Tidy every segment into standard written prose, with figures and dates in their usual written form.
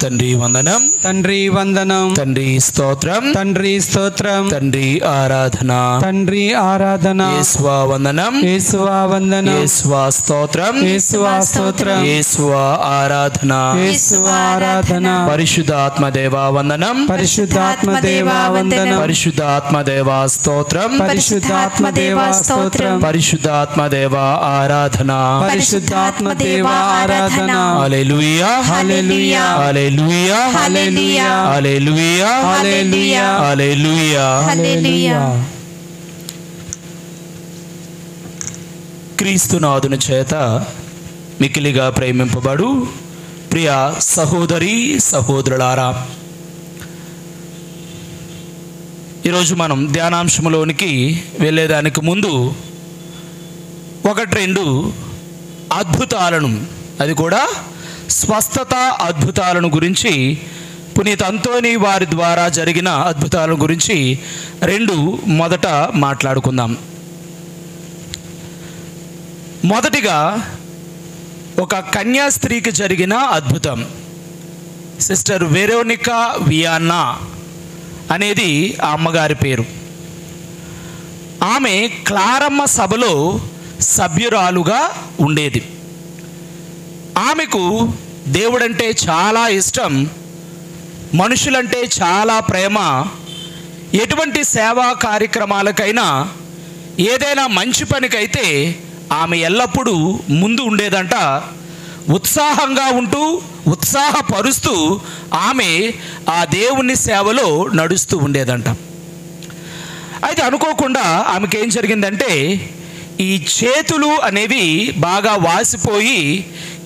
తండ్రి వందనం, తండ్రి వందనం, తండ్రి స్తోత్రం, తండ్రి స్తోత్రం, తండ్రి ఆరాధన, తండ్రి ఆరాధన, యేసువా వందనం, యేసువా వందనం, యేసువా స్తోత్రం, యేసువా స్తోత్రం, యేసువా ఆరాధన, యేసువా ఆరాధన, పరిశుద్ధాత్మ దేవా వందనం, పరిశుద్ధాత్మ దేవా వందనం, పరిశుద్ధాత్మ దేవా స్తోత్రం, పరిశుద్ధాత్మ దేవా స్తోత్రం, పరిశుద్ధాత్మ దేవా ఆరాధన, పరిశుద్ధాత్మ దేవా ఆరాధన. హల్లెలూయా, హల్లెలూయా, హల్లెలూయా, హల్లెలూయా, హల్లెలూయా, హల్లెలూయా, హల్లెలూయా. హల్లెలూయా. క్రీస్తునాథుని చేత మికిలిగా ప్రేమింపబడు ప్రియ సహోదరి సహోదరులారా, ఈరోజు మనం ధ్యానాంశంలోనికి వెళ్ళేదానికి ముందు ఒకటి రెండు అద్భుతాలను, అది కూడా స్వస్థత అద్భుతాలను గురించి, పునీత అంతోని వారి ద్వారా జరిగిన అద్భుతాలను గురించి మొదట మాట్లాడుకుందాం. మొదటిగా ఒక కన్యాస్త్రీకి జరిగిన అద్భుతం. సిస్టర్ వెరోనికా వియాన్నా అనేది ఆ అమ్మగారి పేరు. ఆమె క్లారమ్మ సభలో సభ్యురాలుగా ఉండేది. ఆమెకు దేవుడంటే చాలా ఇష్టం, మనుషులంటే చాలా ప్రేమ. ఎటువంటి సేవా కార్యక్రమాలకైనా, ఏదైనా మంచి పనికైతే ఆమె ఎల్లప్పుడూ ముందు ఉండేదంట. ఉత్సాహంగా ఉంటూ ఉత్సాహపరుస్తూ ఆమె ఆ దేవుని సేవలో నడుస్తూ ఉండేదంట. అయితే అనుకోకుండా ఆమెకి ఏం జరిగిందంటే, ఈ చేతులు అనేవి బాగా వాసిపోయి,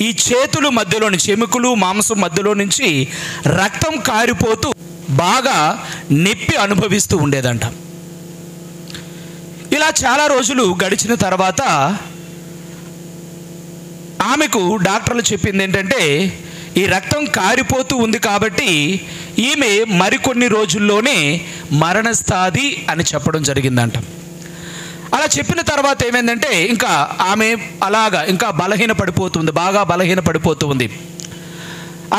ఈ చేతుల మధ్యలో నుంచి, ఎముకలు మాంసం మధ్యలో నుంచి రక్తం కారిపోతూ బాగా నొప్పి అనుభవిస్తూ ఉండేదంట. ఇలా చాలా రోజులు గడిచిన తర్వాత ఆమెకు డాక్టర్లు చెప్పింది ఏంటంటే, ఈ రక్తం కారిపోతూ ఉంది కాబట్టి ఈమె మరికొన్ని రోజుల్లోనే మరణస్థాది అని చెప్పడం జరిగిందంట. అలా చెప్పిన తర్వాత ఏమైందంటే, ఇంకా ఆమె అలాగా ఇంకా బలహీన పడిపోతుంది, బాగా బలహీన పడిపోతూ ఉంది.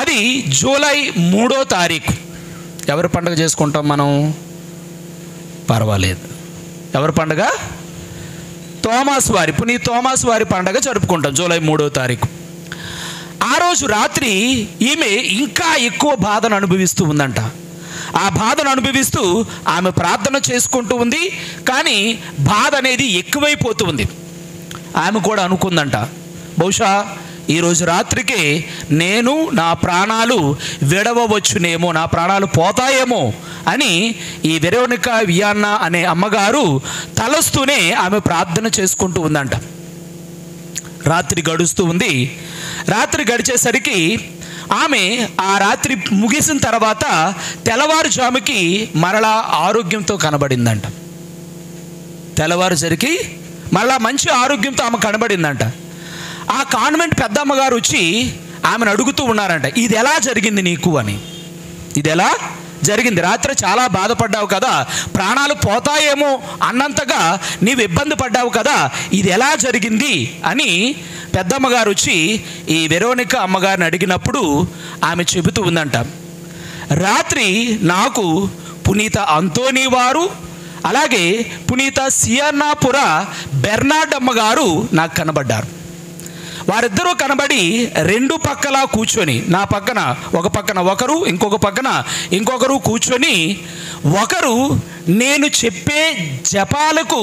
అది జూలై 3వ తారీఖు. ఎవరి పండుగ చేసుకుంటాం మనం? పర్వాలేదు, ఎవరి పండుగ? తోమాస్ వారి, పునీత తోమాస్ వారి పండుగ జరుపుకుంటాం జూలై 3వ తారీఖు. ఆ రోజు రాత్రి ఈమె ఇంకా ఎక్కువ బాధను అనుభవిస్తూ ఉందంట. ఆ బాధను అనుభవిస్తూ ఆమె ప్రార్థన చేసుకుంటూ ఉంది, కానీ బాధ అనేది ఎక్కువైపోతూ ఉంది. ఆమె కూడా అనుకుందంట, బహుశా ఈరోజు రాత్రికి నేను నా ప్రాణాలు విడవవచ్చునేమో, నా ప్రాణాలు పోతాయేమో అని ఈ వెరోనికా వియాన్నా అనే అమ్మగారు తలస్తూనే ఆమె ప్రార్థన చేసుకుంటూ ఉందంట. రాత్రి గడుస్తూ ఉంది. రాత్రి గడిచేసరికి ఆమె ఆ రాత్రి ముగిసిన తర్వాత తెల్లవారుజాముకి మరలా ఆరోగ్యంతో కనబడిందంట. తెల్లవారుసరికి మరలా మంచి ఆరోగ్యంతో ఆమె కనబడిందంట. ఆ కాన్వెంట్ పెద్దమ్మగారు వచ్చి ఆమెను అడుగుతూ ఉన్నారంట, ఇది ఎలా జరిగింది నీకు అని. ఇది ఎలా జరిగింది? రాత్రి చాలా బాధపడ్డావు కదా, ప్రాణాలు పోతాయేమో అన్నంతగా నీవు ఇబ్బంది పడ్డావు కదా, ఇది ఎలా జరిగింది అని పెద్దమ్మగారు వచ్చి ఈ వెరోనికా అమ్మగారిని అడిగినప్పుడు ఆమె చెబుతూ ఉందంట, రాత్రి నాకు పునీత అంతోని వారు, అలాగే పునీత సియన్నాపుర బెర్నార్డ్ అమ్మగారు నాకు కనబడ్డారు. వారిద్దరూ కనబడి రెండు పక్కలా కూర్చొని, నా పక్కన ఒక పక్కన ఒకరు, ఇంకొక పక్కన ఇంకొకరు కూర్చొని, ఒకరు నేను చెప్పే జపాలకు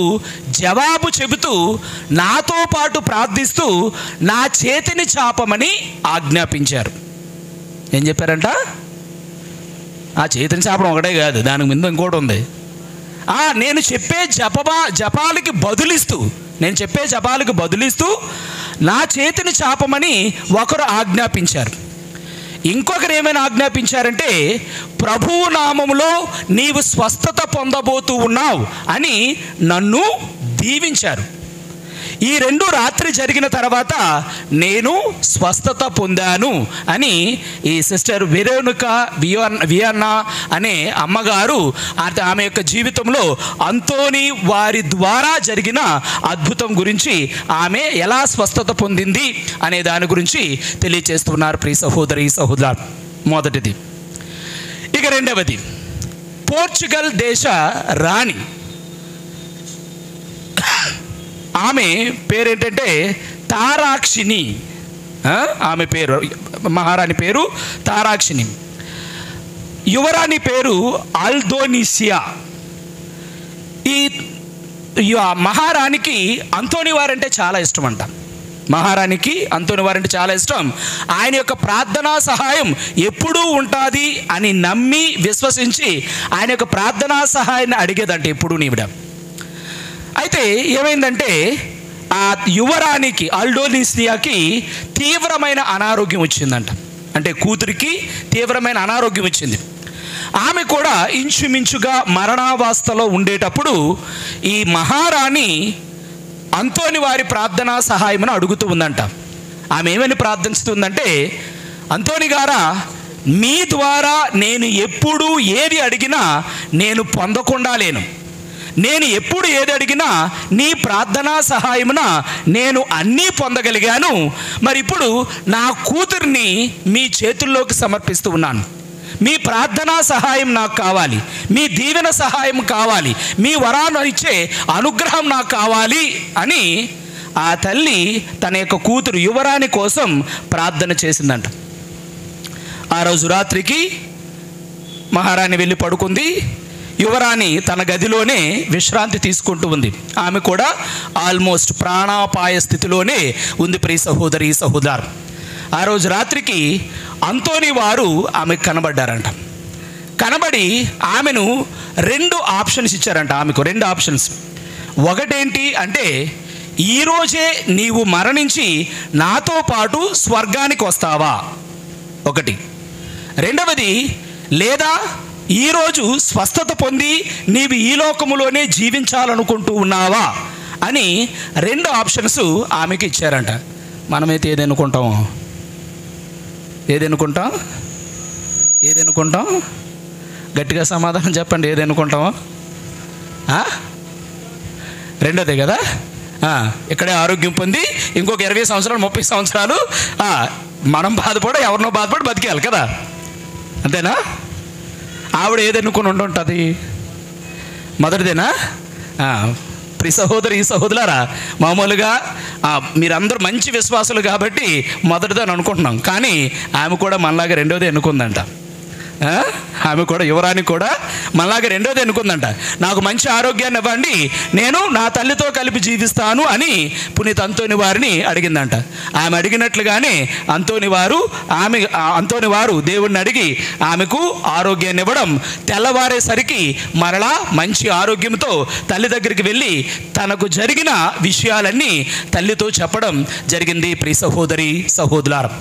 జవాబు చెబుతూ నాతో పాటు ప్రార్థిస్తూ నా చేతిని చాపమని ఆజ్ఞాపించారు. ఏం చెప్పారంట? ఆ చేతిని చాపడం ఒకటే కాదు, దానికి ముందు ఇంకోటి ఉంది. నేను చెప్పే జపాలకి బదులిస్తూ, నేను చెప్పే జపాలకు బదులిస్తూ నా చేతిని చాపమని ఒకరు ఆజ్ఞాపించారు. ఇంకొకరు ఏమైనా ఆజ్ఞాపించారంటే, ప్రభువు నామములో నీవు స్వస్థత పొందబోతూ ఉన్నావు అని నన్ను దీవించారు. ఈ రెండు రాత్రి జరిగిన తర్వాత నేను స్వస్థత పొందాను అని ఈ సిస్టర్ వెరోనికా వియాన్నా అనే అమ్మగారు ఆమె యొక్క జీవితంలో అంతోని వారి ద్వారా జరిగిన అద్భుతం గురించి, ఆమె ఎలా స్వస్థత పొందింది అనే దాని గురించి తెలియజేస్తున్నారు ప్రియ సహోదరి సహోదరులారా. మొదటిది. ఇక రెండవది, పోర్చుగల్ దేశ రాణి. ఆమె పేరేంటంటే తారాక్షిణి. ఆమె పేరు, మహారాణి పేరు తారాక్షిణి. యువరాణి పేరు అల్దోనిసియా. ఈ మహారాణికి అంతోని వారంటే చాలా ఇష్టం అంట. మహారాణికి అంతోని వారంటే చాలా ఇష్టం. ఆయన యొక్క ప్రార్థనా సహాయం ఎప్పుడూ ఉంటుంది అని నమ్మి విశ్వసించి ఆయన యొక్క ప్రార్థనా సహాయాన్ని అడిగేదంటే ఎప్పుడూ నీవిడ. అయితే ఏమైందంటే ఆ యువరాణికి అల్డోనిసియాకి తీవ్రమైన అనారోగ్యం వచ్చిందంట. అంటే కూతురికి తీవ్రమైన అనారోగ్యం వచ్చింది. ఆమె కూడా ఇంచుమించుగా మరణావస్థలో ఉండేటప్పుడు ఈ మహారాణి అంతోని వారి ప్రార్థనా సహాయమును అడుగుతూ ఉందంట. ఆమె ఏమని ప్రార్థిస్తుందంటే, అంతోని గారా, మీ ద్వారా నేను ఎప్పుడు ఏది అడిగినా నేను పొందకుండా లేను. నేను ఎప్పుడు ఏది అడిగినా నీ ప్రార్థనా సహాయమున నేను అన్నీ పొందగలిగాను. మరి ఇప్పుడు నా కూతుర్ని మీ చేతుల్లోకి సమర్పిస్తూ ఉన్నాను. మీ ప్రార్థనా సహాయం నాకు కావాలి, మీ దీవెన సహాయం కావాలి, మీ వరాన్ని ఇచ్చే అనుగ్రహం నాకు కావాలి అని ఆ తల్లి తన యొక్క కూతురు యువరాణి కోసం ప్రార్థన చేసిందంట. ఆ రోజు రాత్రికి మహారాణి వెళ్ళి పడుకుంది. యువరాణి తన గదిలోనే విశ్రాంతి తీసుకుంటూ ఉంది. ఆమె కూడా ఆల్మోస్ట్ ప్రాణాపాయ స్థితిలోనే ఉంది. ప్రియ సహోదరి సహోదరు, ఆ రోజు రాత్రికి అంతోని వారు ఆమెకు కనబడ్డారంట. కనబడి ఆమెను 2 ఆప్షన్స్ ఇచ్చారంట. ఆమెకు 2 ఆప్షన్స్. ఒకటేంటి అంటే, ఈరోజే నీవు మరణించి నాతో పాటు స్వర్గానికి వస్తావా, ఒకటి. రెండవది, లేదా ఈరోజు స్వస్థత పొంది నీవు ఈ లోకములోనే జీవించాలనుకుంటూ ఉన్నావా అని 2 ఆప్షన్స్ ఆమెకి ఇచ్చారంట. మనమైతే ఏదనుకుంటాం? ఏదనుకుంటాం? గట్టిగా సమాధానం చెప్పండి. ఏదనుకుంటామో? రెండోదే కదా. ఇక్కడే ఆరోగ్యం పొంది ఇంకొక 20 సంవత్సరాలు 30 సంవత్సరాలు మనం బాధపడ ఎవరినో బాధపడి బతికేయాలి కదా, అంతేనా? ఆవిడ ఏదనుకుని ఉంటుంది? మొదటిదేనా? ప్రియ సహోదరి ఈ సహోదరులారా, మామూలుగా మీరందరూ మంచి విశ్వాసులు కాబట్టి మొదటిదని అనుకుంటున్నాం. కానీ ఆమె కూడా మనలాగా రెండోదే ఎన్నుకుందంట. ఆమె కూడా, యువరాణి కూడా మనలాగా రెండోది ఎన్నుకుందంట. నాకు మంచి ఆరోగ్యాన్ని ఇవ్వండి, నేను నా తల్లితో కలిపి జీవిస్తాను అని పునీత అంతోని వారిని అడిగిందంట. ఆమె అడిగినట్లుగానే అంతోని వారు దేవుణ్ణి అడిగి ఆమెకు ఆరోగ్యాన్ని ఇవ్వడం, తెల్లవారేసరికి మరలా మంచి ఆరోగ్యంతో తల్లి దగ్గరికి వెళ్ళి తనకు జరిగిన విషయాలన్నీ తల్లితో చెప్పడం జరిగింది. ప్రియ సహోదరి సహోదరులారా,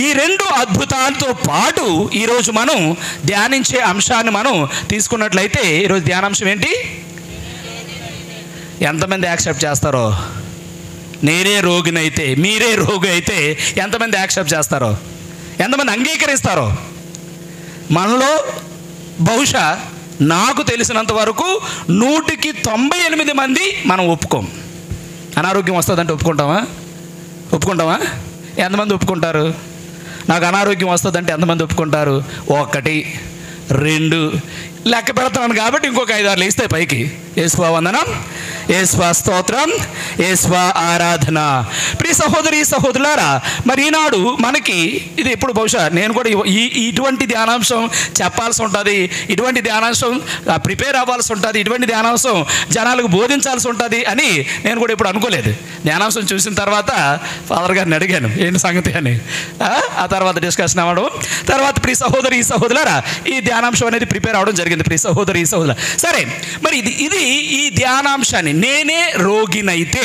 ఈ 2 అద్భుతాలతో పాటు ఈరోజు మనం ధ్యానించే అంశాన్ని మనం తీసుకున్నట్లయితే, ఈరోజు ధ్యానాంశం ఏంటి? ఎంతమంది యాక్సెప్ట్ చేస్తారో? నేనే రోగినైతే, మీరే రోగి అయితే ఎంతమంది యాక్సెప్ట్ చేస్తారో, ఎంతమంది అంగీకరిస్తారో? మనలో బహుశా నాకు తెలిసినంత వరకు 100కి 98 మంది మనం ఒప్పుకోం. అనారోగ్యం వస్తుందంటే ఒప్పుకుంటామా? ఎంతమంది ఒప్పుకుంటారు? నాకు అనారోగ్యం వస్తుందంటే ఎంతమంది ఒప్పుకుంటారు? 1 2 లెక్క పెడుతున్నాను కాబట్టి ఇంకొక 5-6 ఇస్తాయి పైకి. యేసువా వందనం, యేసువా స్తోత్రం, యేసువా ఆరాధన. ప్రియ సహోదరి సహోదరులారా, మరి ఈనాడు మనకి ఇది ఎప్పుడు బహుశా నేను కూడా ఇటువంటి ధ్యానాంశం చెప్పాల్సి ఉంటుంది, ఇటువంటి ధ్యానాంశం ప్రిపేర్ అవ్వాల్సి ఉంటుంది, ఇటువంటి ధ్యానాంశం జనాలకు బోధించాల్సి ఉంటుంది అని నేను కూడా ఇప్పుడు అనుకోలేదు. ధ్యానాంశం చూసిన తర్వాత ఫాదర్ గారిని అడిగాను ఏంటి సంగతి అని. ఆ తర్వాత డిస్కషన్ అవ్వడం, తర్వాత ప్రియ సహోదరి సహోదరులారా ఈ ధ్యానాంశం అనేది ప్రిపేర్ అవ్వడం జరిగింది. ప్రియ సహోదరి సహోదరు, సరే, మరి ఇది ఈ ధ్యానాంశాన్ని, నేనే రోగినైతే,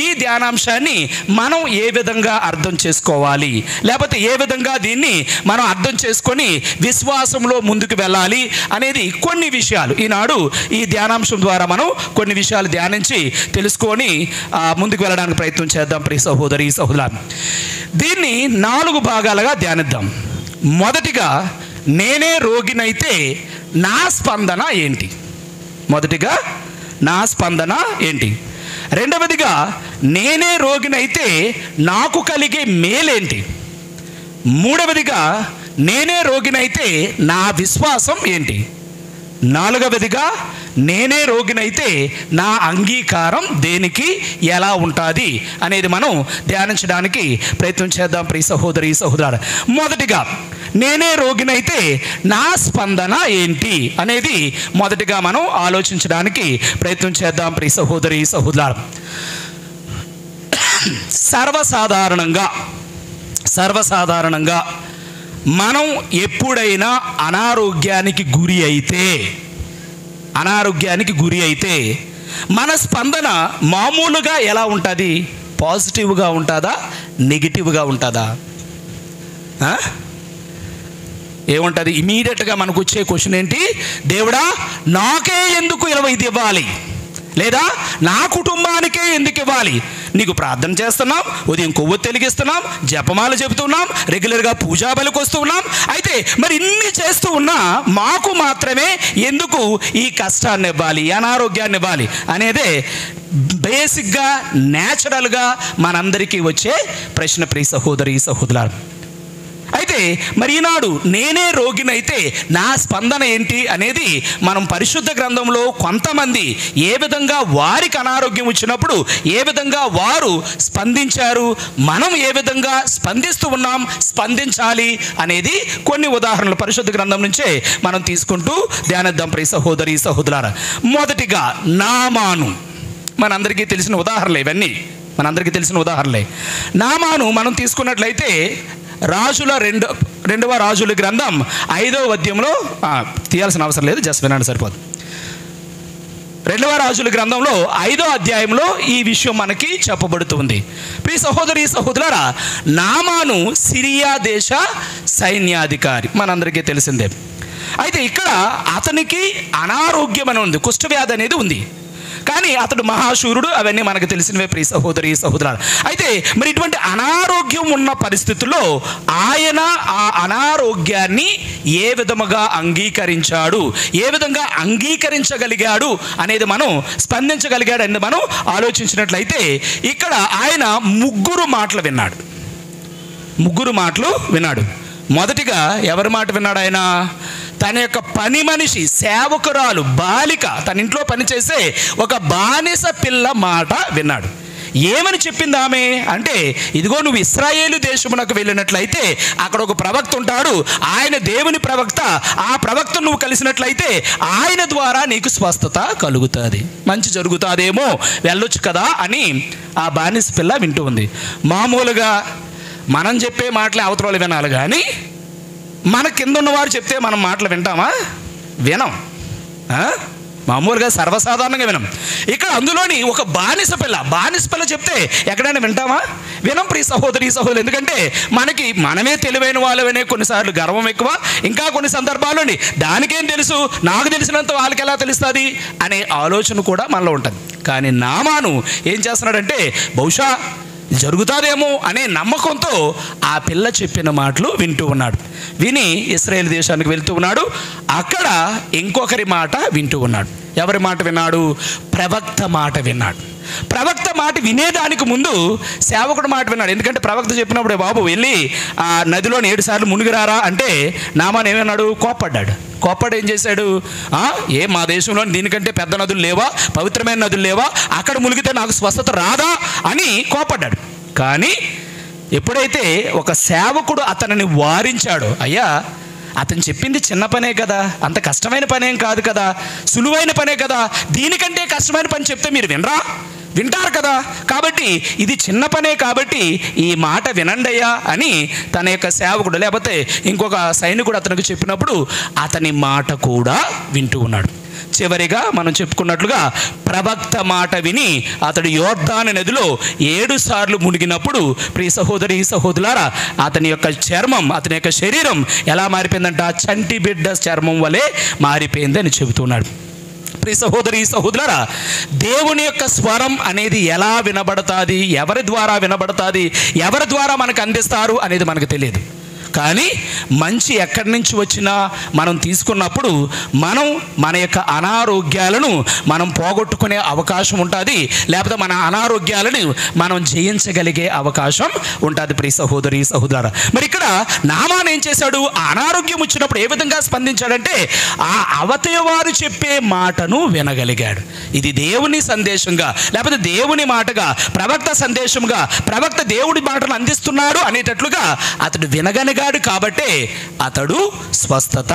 ఈ ధ్యానాంశాన్ని మనం ఏ విధంగా అర్థం చేసుకోవాలి, లేకపోతే ఏ విధంగా దీన్ని మనం అర్థం చేసుకొని విశ్వాసంలో ముందుకు వెళ్ళాలి అనేది కొన్ని విషయాలు ఈనాడు ఈ ధ్యానాంశం ద్వారా మనం కొన్ని విషయాలు ధ్యానించి తెలుసుకొని ముందుకు వెళ్ళడానికి ప్రయత్నం చేద్దాం. ప్రియ సహోదరి సహోదరు, దీన్ని 4 భాగాలుగా ధ్యానిద్దాం. మొదటిగా, నేనే రోగినైతే నా స్పందన ఏంటి? మొదటిగా నా స్పందన ఏంటి? రెండవదిగా, నేనే రోగినైతే నాకు కలిగే మేలేంటి? మూడవదిగా, నేనే రోగినైతే నా విశ్వాసం ఏంటి? నాలుగవదిగా, నేనే రోగినైతే నా అంగీకారం దేనికి ఎలా ఉంటుంది అనేది మనం ధ్యానించడానికి ప్రయత్నం చేద్దాం ప్రియ సహోదరి సహోదరులారా. మొదటిగా, నేనే రోగినైతే నా స్పందన ఏంటి అనేది మొదటిగా మనం ఆలోచించడానికి ప్రయత్నం చేద్దాం ప్రియ సహోదరి సహోదరులారా. సర్వసాధారణంగా మనం ఎప్పుడైనా అనారోగ్యానికి గురి అయితే మన స్పందన మామూలుగా ఎలా ఉంటుంది? పాజిటివ్గా ఉంటుందా, నెగిటివ్గా ఉంటుందా? ఏముంటుంది? ఇమీడియట్గా మనకు వచ్చే క్వశ్చన్ ఏంటి? దేవుడా, నాకే ఎందుకు 20 ఇవ్వాలి, లేదా నా కుటుంబానికే ఎందుకు ఇవ్వాలి? నీకు ప్రార్థన చేస్తున్నాం, ఉదయం కొవ్వొత్తి వెలిగిస్తున్నాం, జపమాల చెబుతున్నాం, రెగ్యులర్గా పూజా బలికి వస్తూ ఉన్నాం. అయితే మరి ఇన్ని చేస్తూ ఉన్నా మాకు మాత్రమే ఎందుకు ఈ కష్టాన్ని ఇవ్వాలి, అనారోగ్యాన్ని ఇవ్వాలి అనేదే బేసిక్గా, న్యాచురల్గా మనందరికీ వచ్చే ప్రశ్న ప్రియ సహోదరి సహోదరులారా. అయితే మరి ఈనాడు నేనే రోగినైతే నా స్పందన ఏంటి అనేది మనం పరిశుద్ధ గ్రంథంలో కొంతమంది ఏ విధంగా వారికి అనారోగ్యం వచ్చినప్పుడు ఏ విధంగా వారు స్పందించారు, మనం ఏ విధంగా స్పందిస్తూ ఉన్నాం, స్పందించాలి అనేది కొన్ని ఉదాహరణలు పరిశుద్ధ గ్రంథం నుంచే మనం తీసుకుంటూ ధ్యానిద్దాం ప్రియ సహోదరి సహోదరులారా. మొదటిగా నామాను. మనందరికీ తెలిసిన ఉదాహరణలే ఇవన్నీ, మనందరికీ తెలిసిన ఉదాహరణలే. నామాను మనం తీసుకున్నట్లయితే రెండవ రాజుల గ్రంథం 5వ అధ్యాయంలో, తీయాల్సిన అవసరం లేదు, జస్ట్ వినండి సరిపోదు. 2వ రాజుల గ్రంథంలో 5వ అధ్యాయంలో ఈ విషయం మనకి చెప్పబడుతుంది. ప్రియ సహోదరి సహోదరులారా, నామాను సిరియా దేశ సైన్యాధికారి, మనందరికీ తెలిసిందే. అయితే ఇక్కడ అతనికి అనారోగ్యం అని ఉంది, కుష్ఠవ్యాధి అనేది ఉంది. కానీ అతడు మహాశూరుడు, అవన్నీ మనకు తెలిసినవే ప్రియ సహోదరి సహోదరులారా. అయితే మరి ఇటువంటి అనారోగ్యం ఉన్న పరిస్థితుల్లో ఆయన ఆ అనారోగ్యాన్ని ఏ విధముగా అంగీకరించాడు, ఏ విధంగా అంగీకరించగలిగాడు అనేది మనం, స్పందించగలిగాడు అనేది మనం ఆలోచించినట్లయితే ఇక్కడ ఆయన ముగ్గురు మాటలు విన్నాడు. మొదటిగా ఎవరి మాట విన్నాడు? ఆయన తన యొక్క పని మనిషి, సేవకురాలు, బాలిక, తన ఇంట్లో పనిచేసే ఒక బానిస పిల్ల మాట విన్నాడు. ఏమని చెప్పింది ఆమె అంటే, ఇదిగో నువ్వు ఇశ్రాయేలు దేశమునకు వెళ్ళినట్లయితే అక్కడ ఒక ప్రవక్త ఉంటాడు, ఆయన దేవుని ప్రవక్త, ఆ ప్రవక్తను నువ్వు కలిసినట్లయితే ఆయన ద్వారా నీకు స్వస్థత కలుగుతుంది, మంచి జరుగుతుందేమో, వెళ్ళొచ్చు కదా అని ఆ బానిస పిల్ల వింటూ ఉంది. మామూలుగా మనం చెప్పే మాటలే అవతరాలు వినాలి, కానీ మన కింద ఉన్నవారు చెప్తే మనం మాటలు వినం. మామూలుగా సర్వసాధారణంగా వినం. ఇక్కడ అందులోని ఒక బానిస పిల్ల చెప్తే ఎక్కడైనా వినం ప్రియ సహోదరి సహోదరులు. ఎందుకంటే మనమే తెలివైన వాళ్ళవనే కొన్నిసార్లు గర్వం ఎక్కువ, ఇంకా కొన్ని సందర్భాలు దానికేం తెలుసు, నాకు తెలిసినంత వాళ్ళకి ఎలా తెలుస్తుంది అనే ఆలోచన కూడా మనలో ఉంటుంది. కానీ నామాను ఏం చేస్తున్నాడంటే, బహుశా జరుగుతాదేమో అనే నమ్మకంతో ఆ పిల్ల చెప్పిన మాటలు వింటూ ఉన్నాడు. విని ఇశ్రాయేలు దేశానికి వెళ్తూ ఉన్నాడు. అక్కడ ఇంకొకరి మాట వింటూ ఉన్నాడు. ఎవరి మాట విన్నాడు? ప్రవక్త మాట విన్నాడు. ప్రవక్త మాట వినేదానికి ముందు సేవకుడు మాట విన్నాడు. ఎందుకంటే ప్రవక్త చెప్పినప్పుడే, బాబు వెళ్ళి ఆ నదిలోని 7 సార్లు మునిగిరారా అంటే నామాన్ ఏమన్నాడు? కోప్పడ్డాడు. ఏం చేశాడు? మా దేశంలో దీనికంటే పెద్ద నదులు లేవా, పవిత్రమైన నదులు లేవా, అక్కడ మునిగితే నాకు స్వస్థత రాదా అని కోప్పడ్డాడు. కానీ ఎప్పుడైతే ఒక సేవకుడు అతనిని వారించాడో, అయ్యా అతను చెప్పింది చిన్న పనే కదా, అంత కష్టమైన పనేం కాదు కదా, సులువైన పనే కదా, దీనికంటే కష్టమైన పని చెప్తే మీరు వింటారు కదా, కాబట్టి ఇది చిన్న పనే కాబట్టి ఈ మాట వినండయ్యా అని తన యొక్క సేవకుడు లేకపోతే ఇంకొక సైనికుడు అతనికి చెప్పినప్పుడు అతని మాట కూడా వింటూ ఉన్నాడు. చివరిగా మనం చెప్పుకున్నట్లుగా ప్రవక్త మాట విని అతడు యోర్దాను నదిలో 7 సార్లు మునిగినప్పుడు ప్రియ సహోదరి సహోదరులారా, అతని యొక్క చర్మం, అతని యొక్క శరీరం ఎలా మారిపోయిందంట? చంటి బిడ్డ చర్మం వలె మారిపోయింది అని చెబుతున్నాడు. ప్రియ సహోదరి సహోదరులారా, దేవుని యొక్క స్వరం అనేది ఎలా వినబడతాది, ఎవరి ద్వారా వినబడతాది, ఎవరి ద్వారా మనకు అందిస్తారు అనేది మనకు తెలియదు. కానీ మంచి ఎక్కడి నుంచి వచ్చినా మనం తీసుకున్నప్పుడు మనం మన యొక్క అనారోగ్యాలను మనం పోగొట్టుకునే అవకాశం ఉంటుంది, లేకపోతే మన అనారోగ్యాలను మనం జయించగలిగే అవకాశం ఉంటుంది ప్రియ సహోదరి సహోదరా. మరి ఇక్కడ నామాన్ ఏం చేశాడు? ఆ అనారోగ్యం వచ్చినప్పుడు ఏ విధంగా స్పందించాడంటే ఆ అవతల వారు చెప్పే మాటను వినగలిగాడు. ఇది దేవుని సందేశంగా, లేకపోతే దేవుని మాటగా, ప్రవక్త సందేశంగా, ప్రవక్త దేవుడి మాటను అందిస్తున్నాడు అనేటట్లుగా అతడు వినగలిగాడు. కాబట్టే అతడు స్వస్థత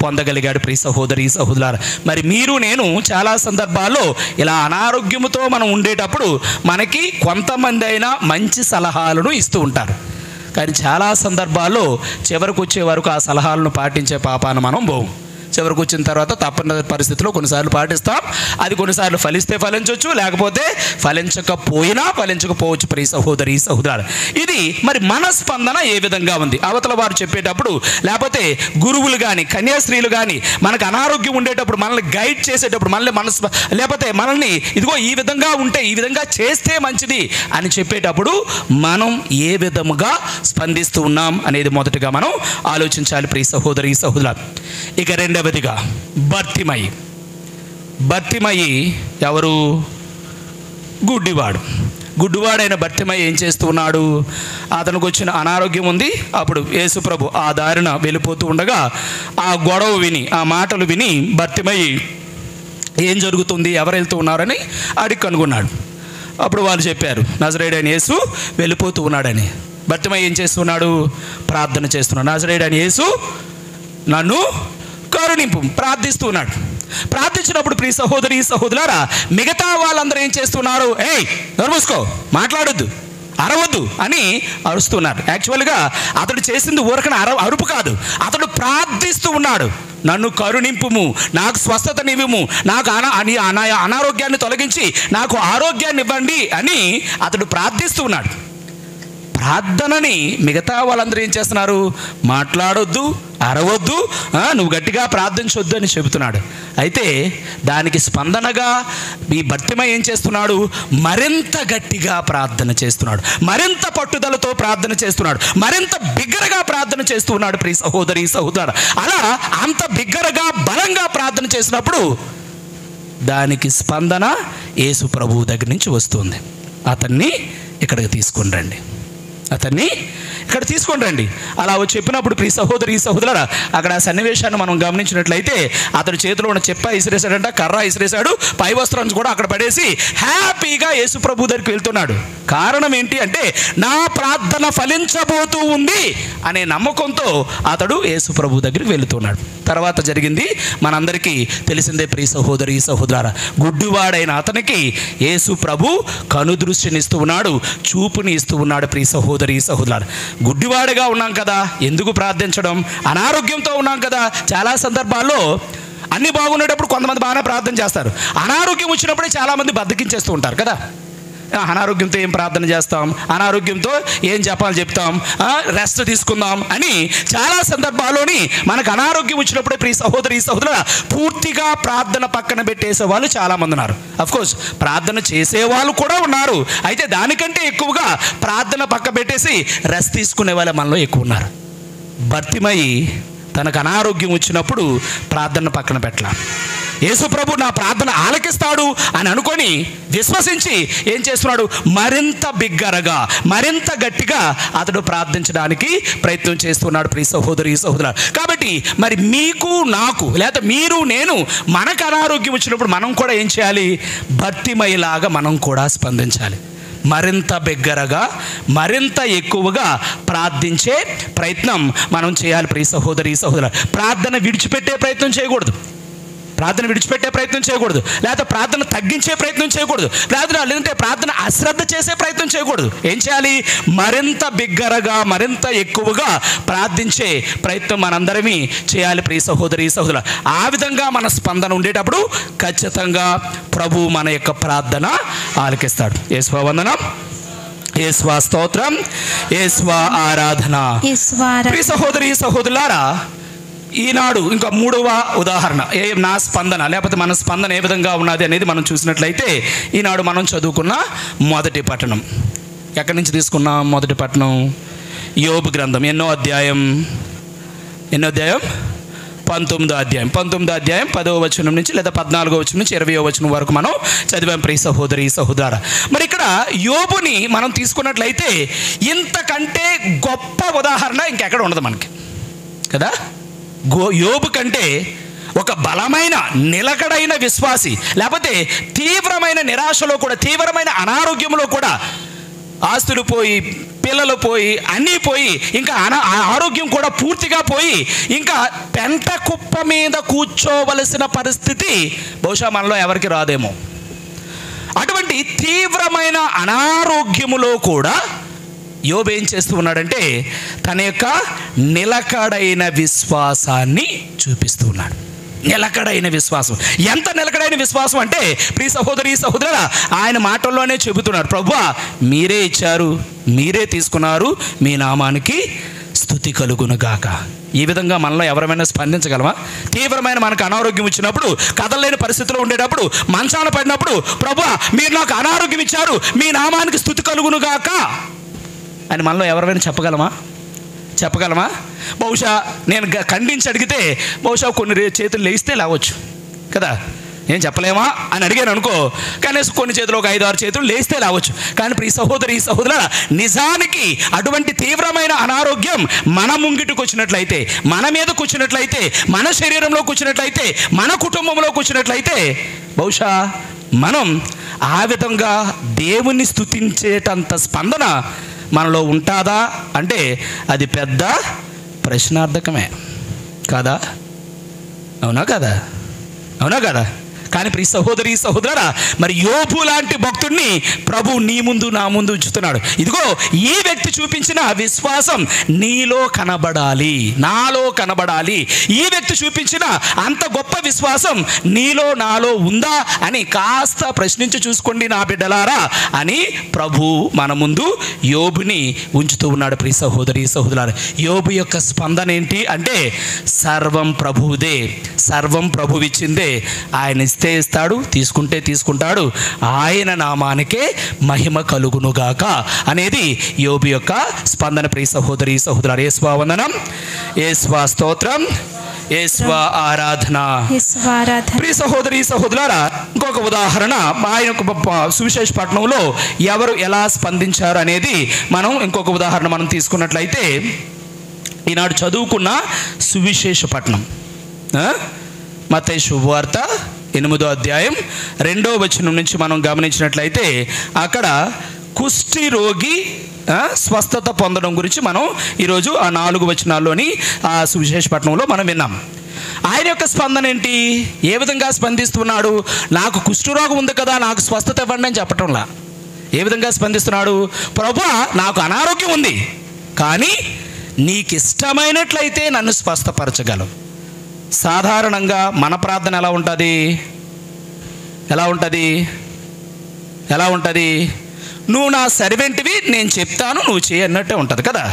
పొందగలిగాడు ప్రియ సహోదరి సహోదరులారా. మరి మీరు నేను చాలా సందర్భాల్లో ఇలా అనారోగ్యంతో మనం ఉండేటప్పుడు మనకి కొంతమంది అయినా మంచి సలహాలను ఇస్తూ ఉంటారు. కానీ చాలా సందర్భాల్లో చివరికి వచ్చే వరకు ఆ సలహాలను పాటించే పాపాన మనం పోం. చివరికి వచ్చిన తర్వాత తప్పని పరిస్థితిలో కొన్నిసార్లు పాటిస్తాం. అది కొన్నిసార్లు ఫలిస్తే ఫలించవచ్చు, లేకపోతే ఫలించకపోవచ్చు ప్రియ సహోదరి సహోదరు. ఇది మరి మన స్పందన ఏ విధంగా ఉంది? అవతల వారు చెప్పేటప్పుడు, లేకపోతే గురువులు కానీ కన్యాస్త్రీలు కానీ మనకు అనారోగ్యం ఉండేటప్పుడు మనల్ని గైడ్ చేసేటప్పుడు, లేకపోతే మనల్ని ఇదిగో ఈ విధంగా ఉంటే, ఈ విధంగా చేస్తే మంచిది అని చెప్పేటప్పుడు మనం ఏ విధముగా స్పందిస్తూ ఉన్నాం అనేది మొదటగా మనం ఆలోచించాలి ప్రియ సహోదరి సహోదరు. ఇక రెండవదిగా బర్తిమయి ఎవరు? గుడ్డివాడైన బర్తిమయి ఏం చేస్తూ ఉన్నాడు? అతనికి వచ్చిన అనారోగ్యం ఉంది. అప్పుడు యేసు ప్రభు ఆ దారిన వెళ్ళిపోతూ ఉండగా ఆ గొడవ విని, ఆ మాటలు విని బర్తిమయి ఏం జరుగుతుంది, ఎవరు వెళ్తూ ఉన్నారని అడిగి కనుగొన్నాడు. అప్పుడు వాళ్ళు చెప్పారు, నజరేయుడైన యేసు వెళ్ళిపోతూ ఉన్నాడని. బర్తిమయి ఏం చేస్తున్నాడు? ప్రార్థన చేస్తున్నాడు. నజరేయుడైన యేసు నన్ను కరుణింపు ప్రార్థిస్తున్నాడు. ప్రార్థించినప్పుడు ప్రియ సహోదరి సహోదరులారా, మిగతా వాళ్ళందరూ ఏం చేస్తున్నారు? ఏయ్ నోరు మూసుకో, మాట్లాడొద్దు, అరవద్దు అని అరుస్తున్నారు. యాక్చువల్గా అతడు చేసింది ఊరకన అరుపు కాదు, అతడు ప్రార్థిస్తూ ఉన్నాడు. నన్ను కరుణింపుము, నాకు స్వస్థతనివ్వుము, నాకు అనారోగ్యాన్ని తొలగించి నాకు ఆరోగ్యాన్ని ఇవ్వండి అని అతడు ప్రార్థిస్తూ ఉన్నాడు. ప్రార్థనని మిగతా వాళ్ళందరూ ఏం చేస్తున్నారు? మాట్లాడొద్దు, అరవద్దు, నువ్వు గట్టిగా ప్రార్థించొద్దు అని చెబుతున్నాడు. అయితే దానికి స్పందనగా ఈ బర్తిమయి ఏం చేస్తున్నాడు? మరింత గట్టిగా ప్రార్థన చేస్తున్నాడు, మరింత పట్టుదలతో ప్రార్థన చేస్తున్నాడు, మరింత బిగ్గరగా ప్రార్థన చేస్తున్నాడు ప్రియ సహోదరి సహోదరు. అలా అంత బిగ్గరగా బలంగా ప్రార్థన చేసినప్పుడు దానికి స్పందన యేసు ప్రభువు దగ్గర నుంచి వస్తుంది. అతన్ని ఇక్కడికి తీసుకొని రండి, ఇక్కడ తీసుకొని రండి. అలా చెప్పినప్పుడు ప్రియ సహోదరి సహోదరులారా, అక్కడ ఆ సన్నివేశాన్ని మనం గమనించినట్లయితే అతడి చేతిలో ఉన్న చెప్ప ఇసిరేశాడంట, కర్ర ఇసిరేశాడు, పై వస్త్రాన్ని కూడా అక్కడ పడేసి హ్యాపీగా యేసు ప్రభు దగ్గరికి వెళ్తున్నాడు. కారణం ఏంటి అంటే నా ప్రార్థన ఫలించబోతూ ఉంది అనే నమ్మకంతో అతడు యేసు ప్రభు దగ్గరికి వెళుతున్నాడు. తర్వాత జరిగింది మనందరికీ తెలిసిందే ప్రియ సహోదరి సహోదరులారా. గుడ్డివాడైన అతనికి యేసు ప్రభు కనుదృష్టిని ఇస్తూ ఉన్నాడు, చూపుని ఇస్తూ ఉన్నాడు ప్రియ సహోదరి సహోదరులారా. గుడ్డివాడిగా ఉన్నాం కదా, ఎందుకు ప్రార్థించడం? అనారోగ్యంతో ఉన్నాం కదా. చాలా సందర్భాల్లో అన్ని బాగుండేటప్పుడు కొంతమంది బాగానే ప్రార్థన చేస్తారు, అనారోగ్యం వచ్చినప్పుడే చాలామంది బద్దకించేస్తూ ఉంటారు కదా. అనారోగ్యంతో ఏం ప్రార్థన చేస్తాం, అనారోగ్యంతో ఏం చెప్పాలి చెప్తాం, రెస్ట్ తీసుకుందాం అని చాలా సందర్భాల్లోని మనకు అనారోగ్యం వచ్చినప్పుడే ప్రియ సహోదరి సహోదరుల పూర్తిగా ప్రార్థన పక్కన పెట్టేసే వాళ్ళు చాలామంది ఉన్నారు. అఫ్కోర్స్ ప్రార్థన చేసేవాళ్ళు కూడా ఉన్నారు, అయితే దానికంటే ఎక్కువగా ప్రార్థన పక్క పెట్టేసి రెస్ట్ తీసుకునే వాళ్ళే మనలో ఎక్కువ ఉన్నారు. బర్తిమయి తనకు అనారోగ్యం వచ్చినప్పుడు ప్రార్థన పక్కన పెట్టాల. యేసు ప్రభు నా ప్రార్థన ఆలకిస్తాడు అని అనుకొని విశ్వసించి ఏం చేస్తున్నాడు? మరింత బిగ్గరగా, మరింత గట్టిగా అతడు ప్రార్థించడానికి ప్రయత్నం చేస్తున్నాడు ప్రియ సహోదరి సహోదరు. కాబట్టి మరి మీకు నాకు, లేదా మీరు నేను, మనకు అనారోగ్యం వచ్చినప్పుడు మనం కూడా ఏం చేయాలి? బర్తిమయిలాగా మనం కూడా స్పందించాలి. మరింత బిగ్గరగా, మరింత ఎక్కువగా ప్రార్థించే ప్రయత్నం మనం చేయాలి ప్రియ సహోదరి సహోదరు. ప్రార్థన విడిచిపెట్టే ప్రయత్నం చేయకూడదు, లేకపోతే ప్రార్థన తగ్గించే ప్రయత్నం చేయకూడదు, లేదంటే ప్రార్థన అశ్రద్ధ చేసే ప్రయత్నం చేయకూడదు. ఏం చేయాలి? మరింత బిగ్గరగా, మరింత ఎక్కువగా ప్రార్థించే ప్రయత్నం మనందరమీ చేయాలి ప్రియ సహోదరి సహోదరు. ఆ విధంగా మన స్పందన ఉండేటప్పుడు ఖచ్చితంగా ప్రభు మన యొక్క ప్రార్థన ఆలకిస్తాడు. యేసువా వందనం, యేసువా స్తోత్రం, యేసువా ఆరాధన. ప్రియ సహోదరి సహోదరులారా, ఈనాడు ఇంకా మూడవ ఉదాహరణ, నా స్పందన లేకపోతే మన స్పందన ఏ విధంగా ఉన్నది అనేది మనం చూసినట్లయితే, ఈనాడు మనం చదువుకున్న మొదటి పట్టణం ఎక్కడి నుంచి తీసుకున్నాం? మొదటి పట్టణం యోబు గ్రంథం ఎన్నో అధ్యాయం 19వ అధ్యాయం 10వ వచనం నుంచి లేదా 14వ వచనం నుంచి 20వ వచనం వరకు మనం చదివాం ప్రియ సహోదరి సహోదరా. మరి ఇక్కడ యోబుని మనం తీసుకున్నట్లయితే ఇంతకంటే గొప్ప ఉదాహరణ ఇంకెక్కడ ఉండదు మనకి కదా. యోబు కంటే ఒక బలమైన నిలకడైన విశ్వాసి, లేకపోతే తీవ్రమైన నిరాశలో కూడా, తీవ్రమైన అనారోగ్యంలో కూడా, ఆస్తులు పోయి, పిల్లలు పోయి, అన్నీ పోయి, ఇంకా ఆరోగ్యం కూడా పూర్తిగా పోయి, ఇంకా పెంట కుప్ప మీద కూర్చోవలసిన పరిస్థితి బహుశా మనలో ఎవరికి రాదేమో. అటువంటి తీవ్రమైన అనారోగ్యములో కూడా యోబు ఏం చేస్తూ ఉన్నాడంటే తన యొక్క నిలకడైన విశ్వాసాన్ని చూపిస్తూ ఉన్నాడు. నిలకడైన విశ్వాసం. ఎంత నిలకడైన విశ్వాసం అంటే ప్రియ సహోదరి సహోదరుడా, ఆయన మాటల్లోనే చెబుతున్నారు, ప్రభువా మీరే ఇచ్చారు, మీరే తీసుకున్నారు, మీ నామానికి స్తుతి కలుగునుగాక. ఈ విధంగా మనలో ఎవరైనా స్పందించగలమా? తీవ్రమైన మనకు అనారోగ్యం వచ్చినప్పుడు, కదలలేని పరిస్థితిలో ఉండేటప్పుడు, మంచాన పడినప్పుడు, ప్రభువా మీరు నాకు అనారోగ్యం ఇచ్చారు, మీ నామానికి స్తుతి కలుగునుగాక అని మనలో ఎవరైనా చెప్పగలమా? బహుశా నేను ఖండించి అడిగితే బహుశా కొన్ని చేతులు లేస్తే లేవచ్చు కదా. ఏం చెప్పలేమా అని అడిగాను అనుకో, కనీసం కొన్ని చేతులు ఒక 5-6 చేతులు లేస్తే లేవచ్చు. కానీ ప్రియ సహోదరి సహోదరుల, నిజానికి అటువంటి తీవ్రమైన అనారోగ్యం మన ముంగిటికి వచ్చినట్లయితే, మన మీదకు వచ్చినట్లయితే, మన శరీరంలోకి వచ్చినట్లయితే, మన కుటుంబంలోకి వచ్చినట్లయితే బహుశా మనం ఆ విధంగా దేవుణ్ణి స్తుతించేటంత స్పందన మనలో ఉంటుందా అంటే అది పెద్ద ప్రశ్నార్థకమే కాదా? అవునా కదా? కానీ ప్రియ సహోదరి సహోదరా, మరి యోబు లాంటి భక్తుడిని ప్రభు నీ ముందు నా ముందు ఉంచుతున్నాడు. ఇదిగో ఈ వ్యక్తి చూపించిన విశ్వాసం నీలో కనబడాలి, నాలో కనబడాలి. ఈ వ్యక్తి చూపించిన అంత గొప్ప విశ్వాసం నీలో నాలో ఉందా అని కాస్త ప్రశ్నించి చూసుకోండి నా బిడ్డలారా అని ప్రభు మన ముందు యోబుని ఉంచుతూ ఉన్నాడు. ప్రియ సహోదరి సహోదరులారా, యోబు యొక్క స్పందన ఏంటి అంటే సర్వం ప్రభువుదే, సర్వం ప్రభువిచ్చిందే. ఆయన ఇస్తాడు, తీసుకుంటే తీసుకుంటాడు, ఆయన నామానికే మహిమ కలుగునుగాక అనేది యోబు యొక్క స్పందన. ప్రియ సహోదరి సహోదరులారా, యేసువా వందనం, యేసువా స్తోత్రం, యేసువా ఆరాధన. ప్రియ సహోదరి సహోదరులారా, ఇంకొక ఉదాహరణ ఆయన సువిశేష పట్టణంలో ఎవరు ఎలా స్పందించారు అనేది మనం ఇంకొక ఉదాహరణ మనం తీసుకున్నట్లయితే, ఈనాడు చదువుకున్న సువిశేష పట్టణం మత్తయి శుభవార్త 8వ అధ్యాయం 2వ వచనం నుంచి మనం గమనించినట్లయితే అక్కడ కుష్టి రోగి స్వస్థత పొందడం గురించి మనం ఈరోజు ఆ 4 వచనాల్లోని ఆ సువిశేష పట్టణంలో మనం విన్నాం. ఆయన యొక్క స్పందన ఏంటి? ఏ విధంగా స్పందిస్తున్నాడు? నాకు కుష్ఠరోగం ఉంది కదా, నాకు స్వస్థత ఇవ్వండి అని చెప్పటంలా. ఏ విధంగా స్పందిస్తున్నాడు? ప్రభువా నాకు అనారోగ్యం ఉంది, కానీ నీకు ఇష్టమైనట్లయితే నన్ను స్వస్థపరచగలవు. సాధారణంగా మన ప్రార్థన ఎలా ఉంటుంది? నువ్వు నా సర్వెంట్వి, నేను చెప్తాను, నువ్వు చేయి అన్నట్టే ఉంటుంది కదా.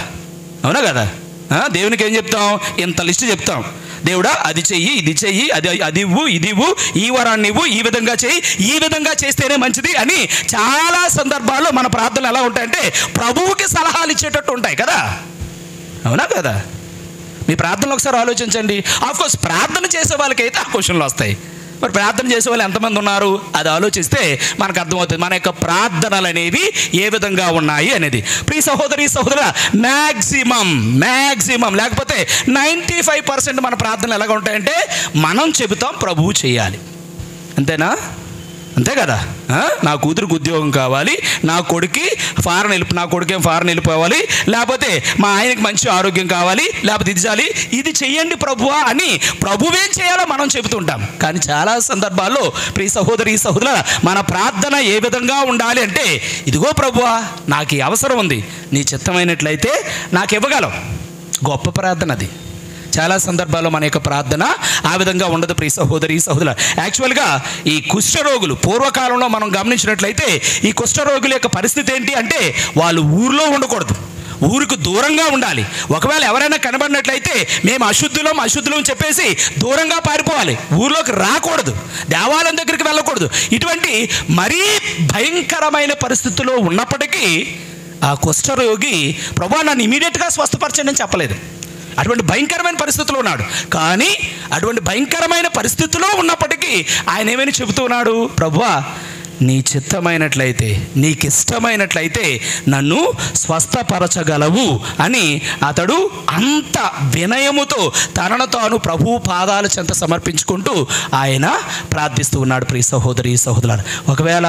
అవునా కదా? దేవునికి ఏం చెప్తాం? ఇంత లిస్ట్ చెప్తాం. దేవుడా అది చెయ్యి, ఇది చెయ్యి, అది ఇవ్వు, ఇది ఇవ్వు, ఈ వరాన్ని ఇవ్వు, ఈ విధంగా చెయ్యి, ఈ విధంగా చేస్తేనే మంచిది అని చాలా సందర్భాల్లో మన ప్రార్థనలు ఎలా ఉంటాయంటే ప్రభువుకి సలహాలు ఇచ్చేటట్టు ఉంటాయి కదా. అవునా కదా? మీ ప్రార్థనలు ఒకసారి ఆలోచించండి. ఆఫ్కోర్స్ ప్రార్థన చేసే వాళ్ళకైతే ఆ క్వశ్చన్లు వస్తాయి. మరి ప్రార్థన చేసే వాళ్ళు ఎంతమంది ఉన్నారు అది ఆలోచిస్తే మనకు అర్థమవుతుంది మన యొక్క ప్రార్థనలు అనేవి ఏ విధంగా ఉన్నాయి అనేది. ప్రియ సహోదరి సహోదరుల, మ్యాక్సిమం లేకపోతే 95% మన ప్రార్థనలు ఎలాగ ఉంటాయంటే మనం చెబుతాం ప్రభువు చేయాలి. అంతేనా? అంతే కదా. నా కూతురికి ఉద్యోగం కావాలి, నా కొడుకేం ఫారెన్ వెళ్ళిపోవాలి, లేకపోతే మా ఆయనకి మంచి ఆరోగ్యం కావాలి, లేకపోతే ఇది చేయాలి, ఇది చెయ్యండి ప్రభువా అని ప్రభువేం చేయాలో మనం చెబుతుంటాం. కానీ చాలా సందర్భాల్లో ప్రియ సహోదరి సహోదరుల, మన ప్రార్థన ఏ విధంగా ఉండాలి అంటే ఇదిగో ప్రభువా నాకు ఈ అవసరం ఉంది, నీ చిత్తమైనట్లయితే నాకు ఇవ్వగలవు. గొప్ప ప్రార్థన అది. చాలా సందర్భాల్లో మన యొక్క ప్రార్థన ఆ విధంగా ఉండదు ప్రియ సహోదరి సహోదరుల. యాక్చువల్గా ఈ కుష్ఠరోగులు పూర్వకాలంలో మనం గమనించినట్లయితే ఈ కుష్ఠరోగుల యొక్క పరిస్థితి ఏంటి అంటే వాళ్ళు ఊరిలో ఉండకూడదు, ఊరికి దూరంగా ఉండాలి. ఒకవేళ ఎవరైనా కనబడినట్లయితే మేము అశుద్ధులం చెప్పేసి దూరంగా పారిపోవాలి, ఊర్లోకి రాకూడదు, దేవాలయం దగ్గరికి వెళ్ళకూడదు. ఇటువంటి మరీ భయంకరమైన పరిస్థితుల్లో ఉన్నప్పటికీ ఆ కుష్ఠరోగి ప్రభువా నన్ను ఇమీడియట్గా స్వస్థపరచండి అని చెప్పలేదు. అటువంటి భయంకరమైన పరిస్థితిలో ఉన్నాడు. కానీ అటువంటి భయంకరమైన పరిస్థితిలో ఉన్నప్పటికీ ఆయన ఏమని చెబుతున్నాడు, ప్రభువా నీ చిత్తమైనట్లయితే, నీకు ఇష్టమైనట్లయితే నన్ను స్వస్థపరచగలవు అని అతడు అంత వినయముతో తనను తాను ప్రభు పాదాల చెంత సమర్పించుకుంటూ ఆయన ప్రార్థిస్తూ ఉన్నాడు. ప్రియ సహోదరి సహోదరులారా, ఒకవేళ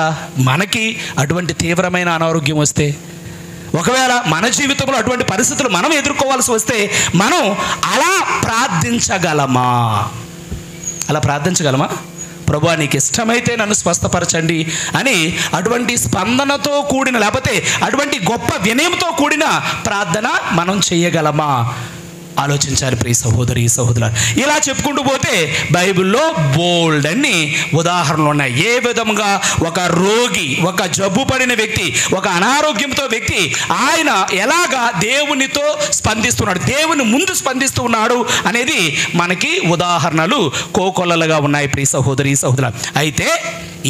మనకి అటువంటి తీవ్రమైన అనారోగ్యం వస్తే, ఒకవేళ మన జీవితంలో అటువంటి పరిస్థితులు మనం ఎదుర్కోవాల్సి వస్తే మనం అలా ప్రార్థించగలమా? అలా ప్రార్థించగలమా? ప్రభువా నీకు ఇష్టమైతే నన్ను స్వస్థపరచండి అని అటువంటి స్పందనతో కూడిన, లేకపోతే అటువంటి గొప్ప వినయంతో కూడిన ప్రార్థన మనం చేయగలమా? ఆలోచించాలి ప్రియ సహోదరి సహోదరులారా. ఇలా చెప్పుకుంటూ పోతే బైబిల్లో బోల్డ్ అన్ని ఉదాహరణలు ఉన్నాయి. ఏ విధంగా ఒక రోగి, ఒక జబ్బు పడిన వ్యక్తి, ఒక అనారోగ్యంతో వ్యక్తి ఆయన ఎలాగా దేవునితో స్పందిస్తున్నాడు, దేవుని ముందు స్పందిస్తూ ఉన్నాడు అనేది మనకి ఉదాహరణలు కోకొల్లలుగా ఉన్నాయి ప్రియ సహోదరి సహోదరులారా. అయితే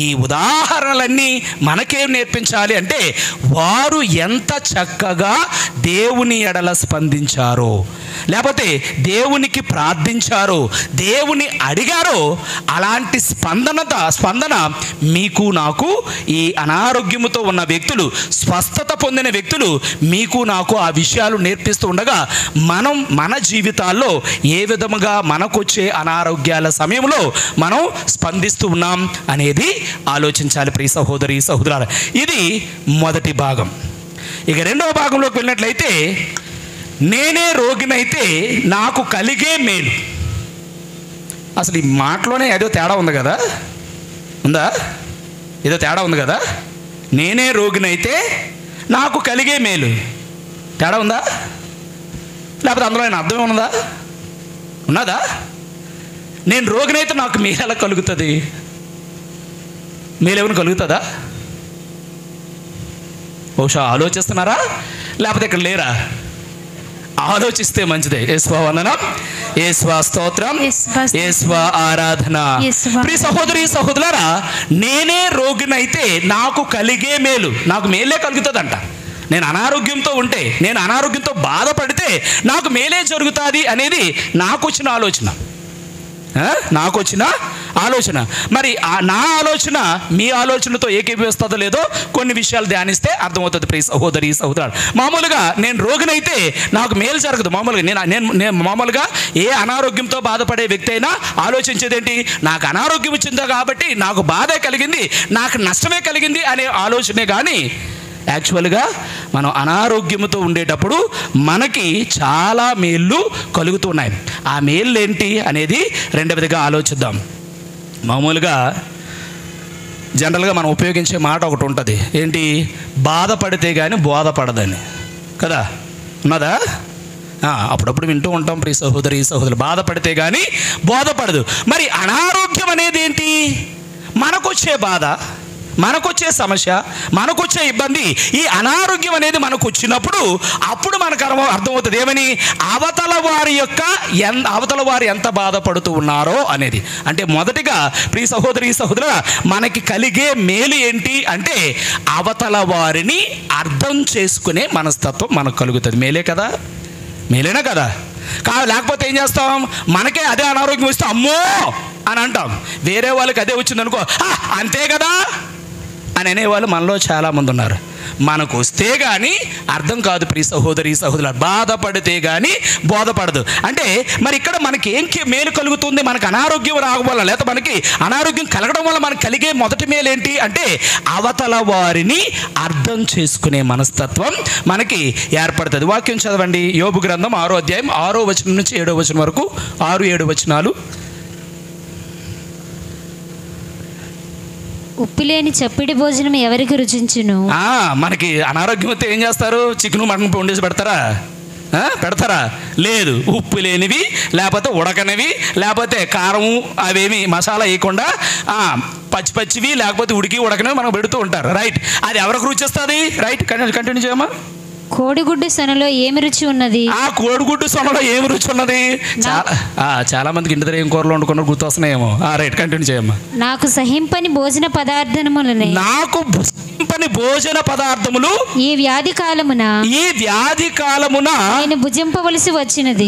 ఈ ఉదాహరణలన్నీ మనకేం నేర్పించాలి అంటే, వారు ఎంత చక్కగా దేవుని ఎడల స్పందించారో, లేకపోతే దేవునికి ప్రార్థించారో, దేవుని అడిగారో, అలాంటి స్పందన మీకు నాకు, ఈ అనారోగ్యముతో ఉన్న వ్యక్తులు, స్వస్థత పొందిన వ్యక్తులు మీకు నాకు ఆ విషయాలు నేర్పిస్తూ ఉండగా మనం మన జీవితాల్లో ఏ విధముగా మనకొచ్చే అనారోగ్యాల సమయంలో మనం స్పందిస్తూ ఉన్నాం అనేది ఆలోచించాలి ప్రియ సహోదరి సహోదరులారా. ఇది మొదటి భాగం. ఇక రెండవ భాగంలోకి వెళ్ళినట్లయితే, నేనే రోగినైతే నాకు కలిగే మేలు. అసలు ఈ మాటలోనే ఏదో తేడా ఉంది కదా, ఉందా? ఏదో తేడా ఉంది కదా. నేనే రోగినైతే నాకు కలిగే మేలు, తేడా ఉందా? లేకపోతే అందులో ఆయన అర్థం ఉన్నదా? ఉన్నదా? నేను రోగినైతే నాకు మేలు ఎలా కలుగుతుంది? మేలేమైనా కలుగుతుందా? బహుశా ఆలోచిస్తున్నారా, లేకపోతే ఇక్కడ లేరా? ఆలోచిస్తే మంచిదే. యేసువా వందనం, యేసువా స్తోత్రం, యేసువా ఆరాధన. ప్రియ సహోదరి సహోదరులారా, నేనే రోగినైతే నాకు కలిగే మేలు, నాకు మేలే కలుగుతుందంట. నేను అనారోగ్యంతో ఉంటే, నేను అనారోగ్యంతో బాధపడితే నాకు మేలే జరుగుతుంది అనేది నాకు వచ్చిన ఆలోచన. మరి నా ఆలోచన మీ ఆలోచనతో ఏకీభవిస్తుందో లేదో కొన్ని విషయాలు ధ్యానిస్తే అర్థమవుతుంది ప్రియ సహోదరి సహోదరుడు. మామూలుగా నేను రోగినైతే నాకు మేలు జరగదు. నేను మామూలుగా ఏ అనారోగ్యంతో బాధపడే వ్యక్తి అయినా ఆలోచించేది ఏంటి? నాకు అనారోగ్యం వచ్చిందో కాబట్టి నాకు బాధే కలిగింది, నాకు నష్టమే కలిగింది అనే ఆలోచనే. కానీ యాక్చువల్గా మనం అనారోగ్యంతో ఉండేటప్పుడు మనకి చాలా మేళ్ళు కలుగుతున్నాయి. ఆ మేళ్ళు ఏంటి అనేది రెండవదిగా ఆలోచిద్దాం. మామూలుగా జనరల్గా మనం ఉపయోగించే మాట ఒకటి ఉంటుంది, ఏంటి? బాధపడితే కానీ బోధపడదని కదా, ఉన్నదా? అప్పుడప్పుడు వింటూ ఉంటాం ప్రియ సహోదరి సహోదరులు, బాధపడితే కానీ బోధపడదు. మరి అనారోగ్యం అనేది ఏంటి? మనకొచ్చే బాధ, మనకొచ్చే సమస్య, మనకొచ్చే ఇబ్బంది. ఈ అనారోగ్యం అనేది మనకు వచ్చినప్పుడు అప్పుడు మనకు అర్థమవుతుంది ఏమని? అవతల వారు ఎంత బాధపడుతూ ఉన్నారో అనేది. అంటే మొదటిగా ప్రియ సహోదరి సహోదరుల, మనకి కలిగే మేలు ఏంటి అంటే అవతల వారిని అర్థం చేసుకునే మనస్తత్వం మనకు కలుగుతుంది. మేలే కదా, మేలేనా కదా? లేకపోతే ఏం చేస్తాం? మనకే అదే అనారోగ్యం వస్తే అమ్మో అని అంటాం. వేరే వాళ్ళకి అదే వచ్చిందనుకో, అంతే కదా అని అనేవాళ్ళు మనలో చాలామంది ఉన్నారు. మనకు వస్తే కానీ అర్థం కాదు ప్రియ సహోదరి సహోదరులు, బాధపడితే కానీ బోధపడదు. అంటే మరి ఇక్కడ మనకి ఏం మేలు కలుగుతుంది? మనకు అనారోగ్యం రావడం వల్ల, లేకపోతే మనకి అనారోగ్యం కలగడం వల్ల మనకు కలిగే మొదటి మేలు ఏంటి అంటే అవతల వారిని అర్థం చేసుకునే మనస్తత్వం మనకి ఏర్పడుతుంది. వాక్యం చదవండి, యోబు గ్రంథం 6వ అధ్యాయం 6వ వచనం నుంచి 7వ వచనం వరకు, 6-7 వచనాలు. ఉప్పులేని చప్పిడి భోజనం ఎవరికి రుచించును? మనకి అనారోగ్యం వస్తే ఏం చేస్తారు? చికెన్ మటన్ వండేసి పెడతారా? లేదు. ఉప్పు లేనివి, లేకపోతే ఉడకనివి, లేకపోతే కారం అవేమి మసాలా వేయకుండా పచ్చివి, లేకపోతే ఉడికి ఉడకనివి మనకు పెడుతూ ఉంటారు. రైట్. అది ఎవరికి రుచిస్తుంది? రైట్. కంటిన్యూ చేయమ్మా. కోడిగుడ్డు సొనలో ఏమి రుచి ఉన్నది? ఆ కోడిగుడ్డు సొనలో ఏమి రుచి ఉన్నది? చాలా మందికి ఇంటి దగ్గర ఏం కూరలు వండుకున్నారు గుర్తొస్తున్నాయేమో. రైట్, కంటిన్యూ చేయమ్మా. నాకు సహింపని భోజన పదార్థములనే భోజన పదార్థములు ఈ వ్యాధి కాలమున నేను భుజింపవలసి వచ్చినది.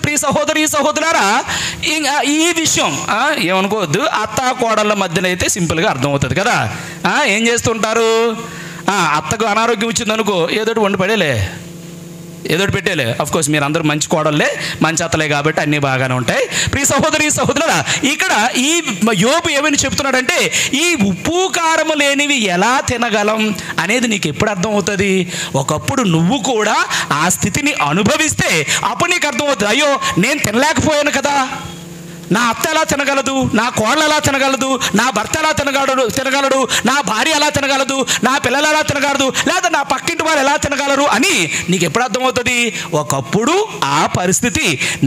ప్రియ సహోదరి సహోదరులారా, ఈ విషయం ఏమనుకోవద్దు, అత్త కోడళ్ళ మధ్యన అయితే సింపుల్గా అర్థమవుతుంది కదా. ఏం చేస్తుంటారు, అత్తకు అనారోగ్యం వచ్చిందనుకో, ఏదోటి వండి పడేలే, ఏదోటి పెట్టేలే. అఫ్కోర్స్ మీరు అందరూ మంచి కోడళ్ళే, మంచి అత్తలే కాబట్టి అన్నీ బాగానే ఉంటాయి. ప్రియ సహోదరి సహోదరుడా, ఇక్కడ ఈ యోబు ఏమని చెప్తున్నాడంటే, ఈ ఉప్పు కారము లేనివి ఎలా తినగలం అనేది నీకు ఎప్పుడు అర్థం అవుతుంది? ఒకప్పుడు నువ్వు కూడా ఆ స్థితిని అనుభవిస్తే అప్పుడు నీకు అర్థమవుతుంది. అయ్యో, నేను తినలేకపోయాను కదా, నా అత్త ఎలా తినగలదు, నా కోడలు ఎలా తినగలదు, నా భర్త ఎలా తినగలడు, నా భార్య ఎలా తినగలదు, నా పిల్లలు ఎలా తినగలదు, లేదా నా పక్కింటి వారు ఎలా తినగలరు అని నీకు ఎప్పుడు అర్థమవుతుంది? ఒకప్పుడు ఆ పరిస్థితి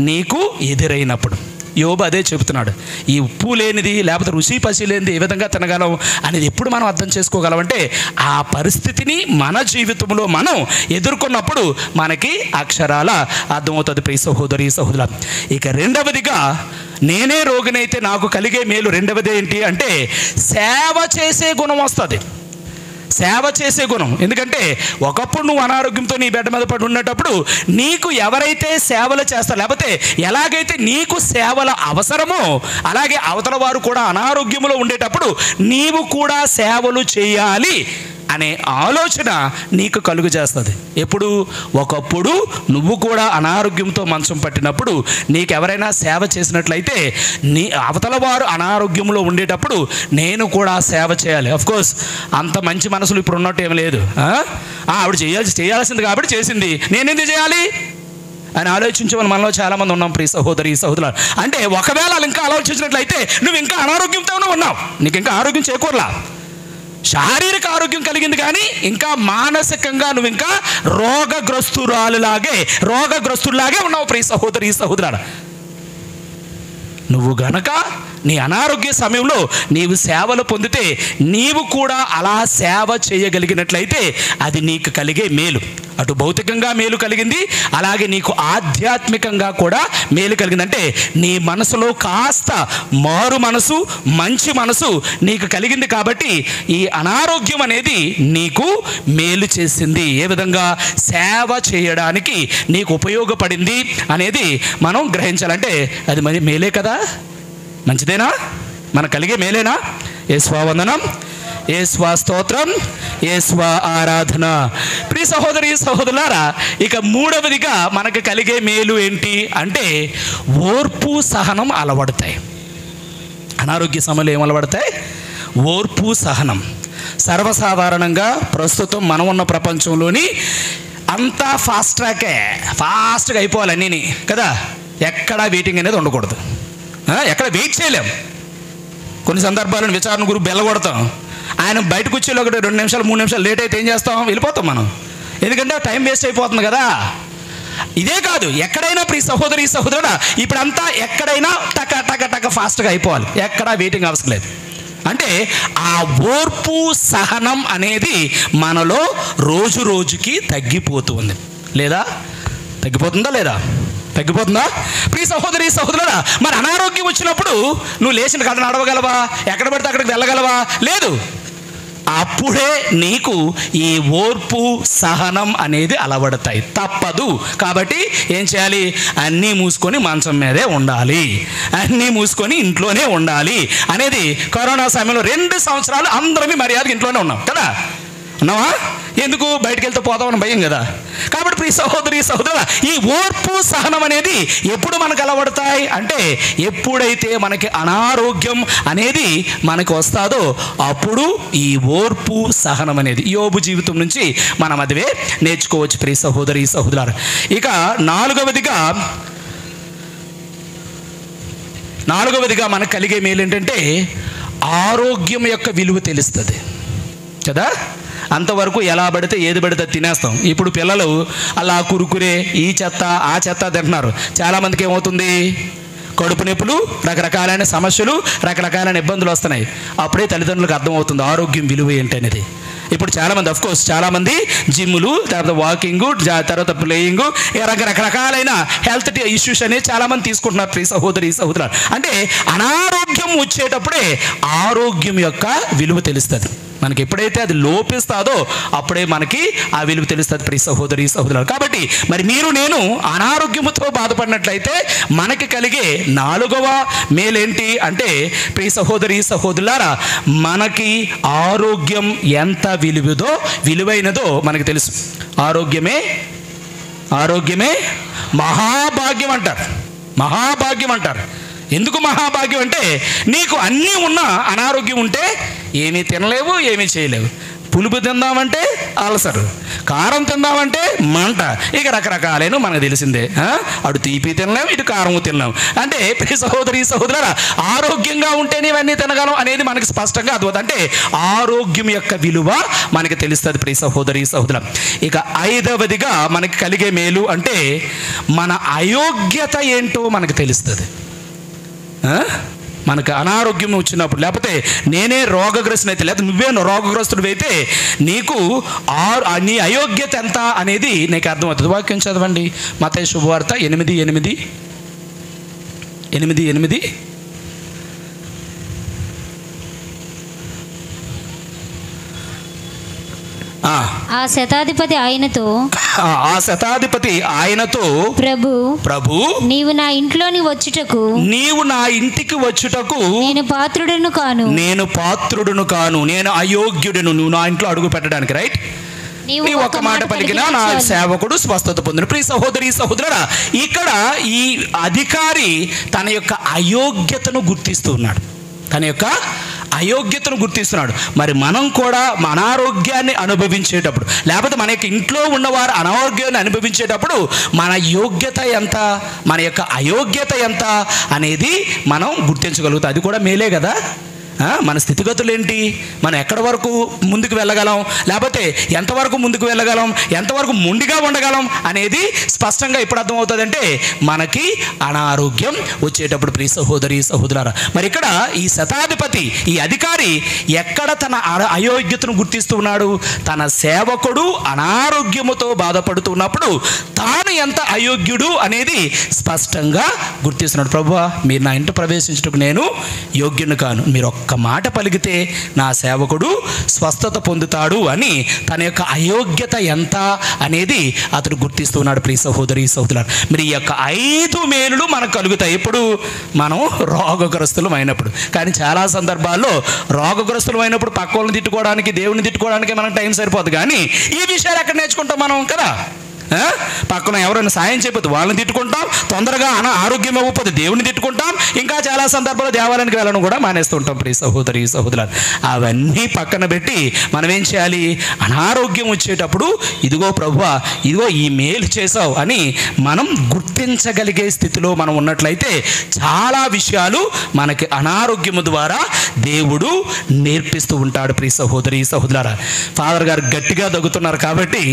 నీకు ఎదురైనప్పుడు. యోబు అదే చెబుతున్నాడు. ఈ ఉప్పు లేనిది లేకపోతే రుచి పసి లేనిది ఏ విధంగా తినగలం అనేది ఎప్పుడు మనం అర్థం చేసుకోగలమంటే, ఆ పరిస్థితిని మన జీవితంలో మనం ఎదుర్కొన్నప్పుడు మనకి అక్షరాల అర్థమవుతుంది. ప్రియ సహోదరి సహోదరుల, ఇక రెండవదిగా నేనే రోగినైతే నాకు కలిగే మేలు. రెండవది ఏంటి అంటే, సేవ చేసే గుణం వస్తుంది. సేవ చేసే గుణం. ఎందుకంటే ఒకప్పుడు నువ్వు అనారోగ్యంతో నీ బెడ్ మీద పడి ఉన్నప్పుడు నీకు ఎవరైతే సేవలు చేస్తారు, లేకపోతే ఎలాగైతే నీకు సేవల అవసరమో అలాగే అవతల వారు కూడా అనారోగ్యంలో ఉండేటప్పుడు నీవు కూడా సేవలు చేయాలి అనే ఆలోచన నీకు కలుగు చేస్తుంది. ఎప్పుడు? ఒకప్పుడు నువ్వు కూడా అనారోగ్యంతో మంచం పట్టినప్పుడు నీకు ఎవరైనా సేవ చేసినట్లయితే నీ అవతల వారు అనారోగ్యంలో ఉండేటప్పుడు నేను కూడా సేవ చేయాలి. అఫ్కోర్స్ అంత మంచి మనసులు ఇప్పుడు ఉన్నట్టు ఏం లేదు. ఆవిడ చేయాల్సింది కాబట్టి చేసింది, నేనెందుకు చేయాలి అని ఆలోచించమని మనలో చాలామంది ఉన్నాం. ప్రియ సహోదరి సహోదరులు, అంటే ఒకవేళ ఇంకా ఆలోచించినట్లయితే నువ్వు ఇంకా అనారోగ్యంతోనే ఉన్నావు, నీకు ఇంకా ఆరోగ్యం చేకూరలా. శారీరక ఆరోగ్యం కలిగింది కానీ ఇంకా మానసికంగా నువ్వు ఇంకా రోగగ్రస్తులాగే ఉన్నావు. ప్రియ సహోదరి సహోదరుడా, నువ్వు గనక నీ అనారోగ్య సమయంలో నీవు సేవలు పొందితే నీవు కూడా అలా సేవ చేయగలిగినట్లయితే అది నీకు కలిగే మేలు. అటు భౌతికంగా మేలు కలిగింది, అలాగే నీకు ఆధ్యాత్మికంగా కూడా మేలు కలిగింది. అంటే నీ మనసులో కాస్త మారు మనసు, మంచి మనసు నీకు కలిగింది కాబట్టి ఈ అనారోగ్యం అనేది నీకు మేలు చేసింది. ఏ విధంగా సేవ చేయడానికి నీకు ఉపయోగపడింది అనేది మనం గ్రహించాలంటే అది మరి మేలే కదా, మంచిదేనా, మనకు కలిగే మేలేనా? యేసువా వందనం, యేసువా స్తోత్రం, యేసువా ఆరాధన. ప్రియ సహోదరి సహోదరులారా, ఇక మూడవదిగా మనకు కలిగే మేలు ఏంటి అంటే ఓర్పు సహనం అలవడతాయి. అనారోగ్య సమయంలో ఏం అలవడతాయి? ఓర్పు సహనం. సర్వసాధారణంగా ప్రస్తుతం మనం ఉన్న ప్రపంచంలోని అంతా ఫాస్ట్గా అయిపోవాలి అన్నీ కదా. ఎక్కడా వెయిటింగ్ అనేది ఉండకూడదు, ఎక్కడ వెయిట్ చేయలేం. కొన్ని సందర్భాలను విచారణ గురించి బెల్లగొడతాం, ఆయన బయటకు వచ్చేలో ఒకటి 2 నిమిషాలు 3 నిమిషాలు లేట్ అయితే ఏం చేస్తాం? వెళ్ళిపోతాం మనం, ఎందుకంటే టైం వేస్ట్ అయిపోతుంది కదా. ఇదే కాదు, ఎక్కడైనా ప్రియ సహోదరి సహోదరుడా, ఇప్పుడంతా ఎక్కడైనా టక ఫాస్ట్గా అయిపోవాలి, ఎక్కడా వెయిటింగ్ అవసరం లేదు. అంటే ఆ ఓర్పు సహనం అనేది మనలో రోజు రోజుకి తగ్గిపోతుంది. తగ్గిపోతుందా? ప్రియ సహోదరి సహోదరుడా, మరి అనారోగ్యం వచ్చినప్పుడు నువ్వు లేచిన కథ నడవగలవా? ఎక్కడ పడితే అక్కడికి వెళ్ళగలవా? లేదు. అప్పుడే నీకు ఈ ఓర్పు సహనం అనేది అలవడతాయి, తప్పదు. కాబట్టి ఏం చేయాలి? అన్నీ మూసుకొని మంచం మీదే ఉండాలి, అన్నీ మూసుకొని ఇంట్లోనే ఉండాలి అనేది. కరోనా సమయంలో 2 సంవత్సరాలు అందరం మర్యాదగా ఇంట్లోనే ఉన్నాం కదా. ఉన్నావా? ఎందుకు? బయటకు వెళ్తే పోతామని భయం కదా. కాబట్టి ప్రియ సహోదరి సహోదరుల, ఈ ఓర్పు సహనం అనేది ఎప్పుడు మనకు అలవడతాయి అంటే ఎప్పుడైతే మనకి అనారోగ్యం అనేది మనకు వస్తుందో అప్పుడు ఈ ఓర్పు సహనం అనేది యోబు జీవితం నుంచి మనం అదివే నేర్చుకోవచ్చు. ప్రియ సహోదరి సహోదరులారా, ఇక నాలుగవదిగా మనకు కలిగే మేలు ఏంటంటే ఆరోగ్యం యొక్క విలువ తెలుస్తుంది కదా. అంతవరకు ఎలా పడితే ఏది పడితే తినేస్తాం. ఇప్పుడు పిల్లలు అలా కురుకురే ఈ చెత్త ఆ చెత్త తింటున్నారు. చాలామందికి ఏమవుతుంది? కడుపు నొప్పులు, రకరకాలైన సమస్యలు, రకరకాలైన ఇబ్బందులు వస్తున్నాయి. అప్పుడే తల్లిదండ్రులకు అర్థమవుతుంది ఆరోగ్యం విలువ ఏంటనేది. ఇప్పుడు చాలామంది అఫ్కోర్స్ చాలామంది జిమ్లు, తర్వాత వాకింగ్, తర్వాత ప్లేయింగ్, రకరకాలైన హెల్త్ ఇష్యూస్ అనేవి చాలామంది తీసుకుంటున్నారు ప్రియ సహోదరి సహోదరులు. అంటే అనారోగ్యం వచ్చేటప్పుడే ఆరోగ్యం యొక్క విలువ తెలుస్తుంది. మనకి ఎప్పుడైతే అది లోపిస్తుందో అప్పుడే మనకి ఆ విలువ తెలుస్తుంది ప్రియ సహోదరి సహోదరులు. కాబట్టి మరి మీరు నేను అనారోగ్యముతో బాధపడినట్లయితే మనకి కలిగే 4వ మేలేంటి అంటే ప్రియ సహోదరి సహోదరులారా, మనకి ఆరోగ్యం ఎంత విలువైనదో మనకు తెలుసు. ఆరోగ్యమే మహాభాగ్యం అంటారు. ఎందుకు మహాభాగ్యం అంటే నీకు అన్నీ ఉన్నా అనారోగ్యం ఉంటే ఏమీ తినలేవు, ఏమీ చేయలేవు. పులుపు తిందామంటే అల్సరు, కారం తిందామంటే మంట, ఇక రకరకాలైన మనకు తెలిసిందే. అటు తీపి తినలేము, ఇటు కారము తినలేము. అంటే ప్రియ సహోదరి సహోదరులారా, ఆరోగ్యంగా ఉంటేనే ఇవన్నీ తినగలం అనేది మనకి స్పష్టంగా అర్థమవుతుంది. అంటే ఆరోగ్యం యొక్క విలువ మనకి తెలుస్తుంది ప్రియ సహోదరి సహోదరులు. ఇక 5వదిగా మనకి కలిగే మేలు అంటే మన అయోగ్యత ఏంటో మనకు తెలుస్తుంది. మనకు అనారోగ్యం వచ్చినప్పుడు, లేకపోతే నేనే రోగగ్రస్తునైతే, లేకపోతే నువ్వే రోగగ్రస్తుడివైతే నీకు నీ అయోగ్యత ఎంత అనేది నీకు అర్థమవుతుంది. వాక్యం చదవండి, మత్తయి శుభవార్త 8:8. ఆ శతాధిపతి ఆయనతో ప్రభు నీవు నా ఇంటికి వచ్చుటకు నేను పాత్రుడును కాను, నేను అయోగ్యుడును నువ్వు నా ఇంట్లో అడుగు పెట్టడానికి. రైట్, నీవు ఒక మాట పలికినా నా సేవకుడు స్వస్థత పొందును. ప్రియ సహోదరి సహోదరుడా, ఇక్కడ ఈ అధికారి తన యొక్క అయోగ్యతను గుర్తిస్తున్నాడు. మరి మనం కూడా మన అనారోగ్యాన్ని అనుభవించేటప్పుడు, లేకపోతే మన యొక్క ఇంట్లో ఉన్నవారు అనారోగ్యాన్ని అనుభవించేటప్పుడు మన యోగ్యత ఎంత, మన యొక్క అయోగ్యత ఎంత అనేది మనం గుర్తించగలుగుతాం. అది కూడా మేలే కదా. మన స్థితిగతులు ఏంటి, మనం ఎక్కడి వరకు ముందుకు వెళ్ళగలం, లేకపోతే ఎంతవరకు ముందుకు వెళ్ళగలం, ఎంతవరకు మొండిగా ఉండగలం అనేది స్పష్టంగా ఎప్పుడు అర్థమవుతుందంటే మనకి అనారోగ్యం వచ్చేటప్పుడు. ప్రియ సహోదరి సహోదరులారా, మరి ఇక్కడ ఈ శతాధిపతి, ఈ అధికారి ఎక్కడ తన అయోగ్యతను గుర్తిస్తూ ఉన్నాడు? తన సేవకుడు అనారోగ్యముతో బాధపడుతున్నప్పుడు తాను ఎంత అయోగ్యుడు అనేది స్పష్టంగా గుర్తిస్తున్నాడు. ప్రభువా, మీరు నా ఇంటి ప్రవేశించుటకు నేను యోగ్యుని కాను, మీరు ఒక్క మాట పలికితే నా సేవకుడు స్వస్థత పొందుతాడు అని తన యొక్క అయోగ్యత ఎంత అనేది అతడు గుర్తిస్తున్నాడు. ప్రియ సహోదరి సహోదరులారా, మరి ఈ యొక్క 5 మేలులు మనకు కలుగుతాయి ఎప్పుడు? మనం రోగగ్రస్తులం అయినప్పుడు. కానీ చాలా సందర్భాల్లో రోగగ్రస్తులం అయినప్పుడు పక్క వాళ్ళని తిట్టుకోవడానికి, దేవుని తిట్టుకోవడానికి మనకు టైం సరిపోదు. కానీ ఈ విషయాలు ఎక్కడ నేర్చుకుంటాం మనం కదా? పక్కన ఎవరైనా సాయం చేయకపోతే వాళ్ళని తిట్టుకుంటాం, తొందరగా ఆరోగ్యం ఇవ్వకపోతే దేవుని తిట్టుకుంటాం, ఇంకా చాలా సందర్భాల్లో దేవాలయానికి వెళ్ళడం కూడా మానేస్తుంటాం. ప్రియ సహోదరి సహోదరులు, అవన్నీ పక్కన పెట్టి మనం ఏం చేయాలి? అనారోగ్యం వచ్చేటప్పుడు ఇదిగో ప్రభువా, ఇదిగో ఈ మేలు చేసావు అని మనం గుర్తించగలిగే స్థితిలో మనం ఉన్నట్లయితే చాలా విషయాలు మనకి అనారోగ్యము ద్వారా దేవుడు నేర్పిస్తూ ఉంటాడు. ప్రియ సహోదరి సహోదరులారా, ఫాదర్ గారు గట్టిగా దగ్గుతున్నారు కాబట్టి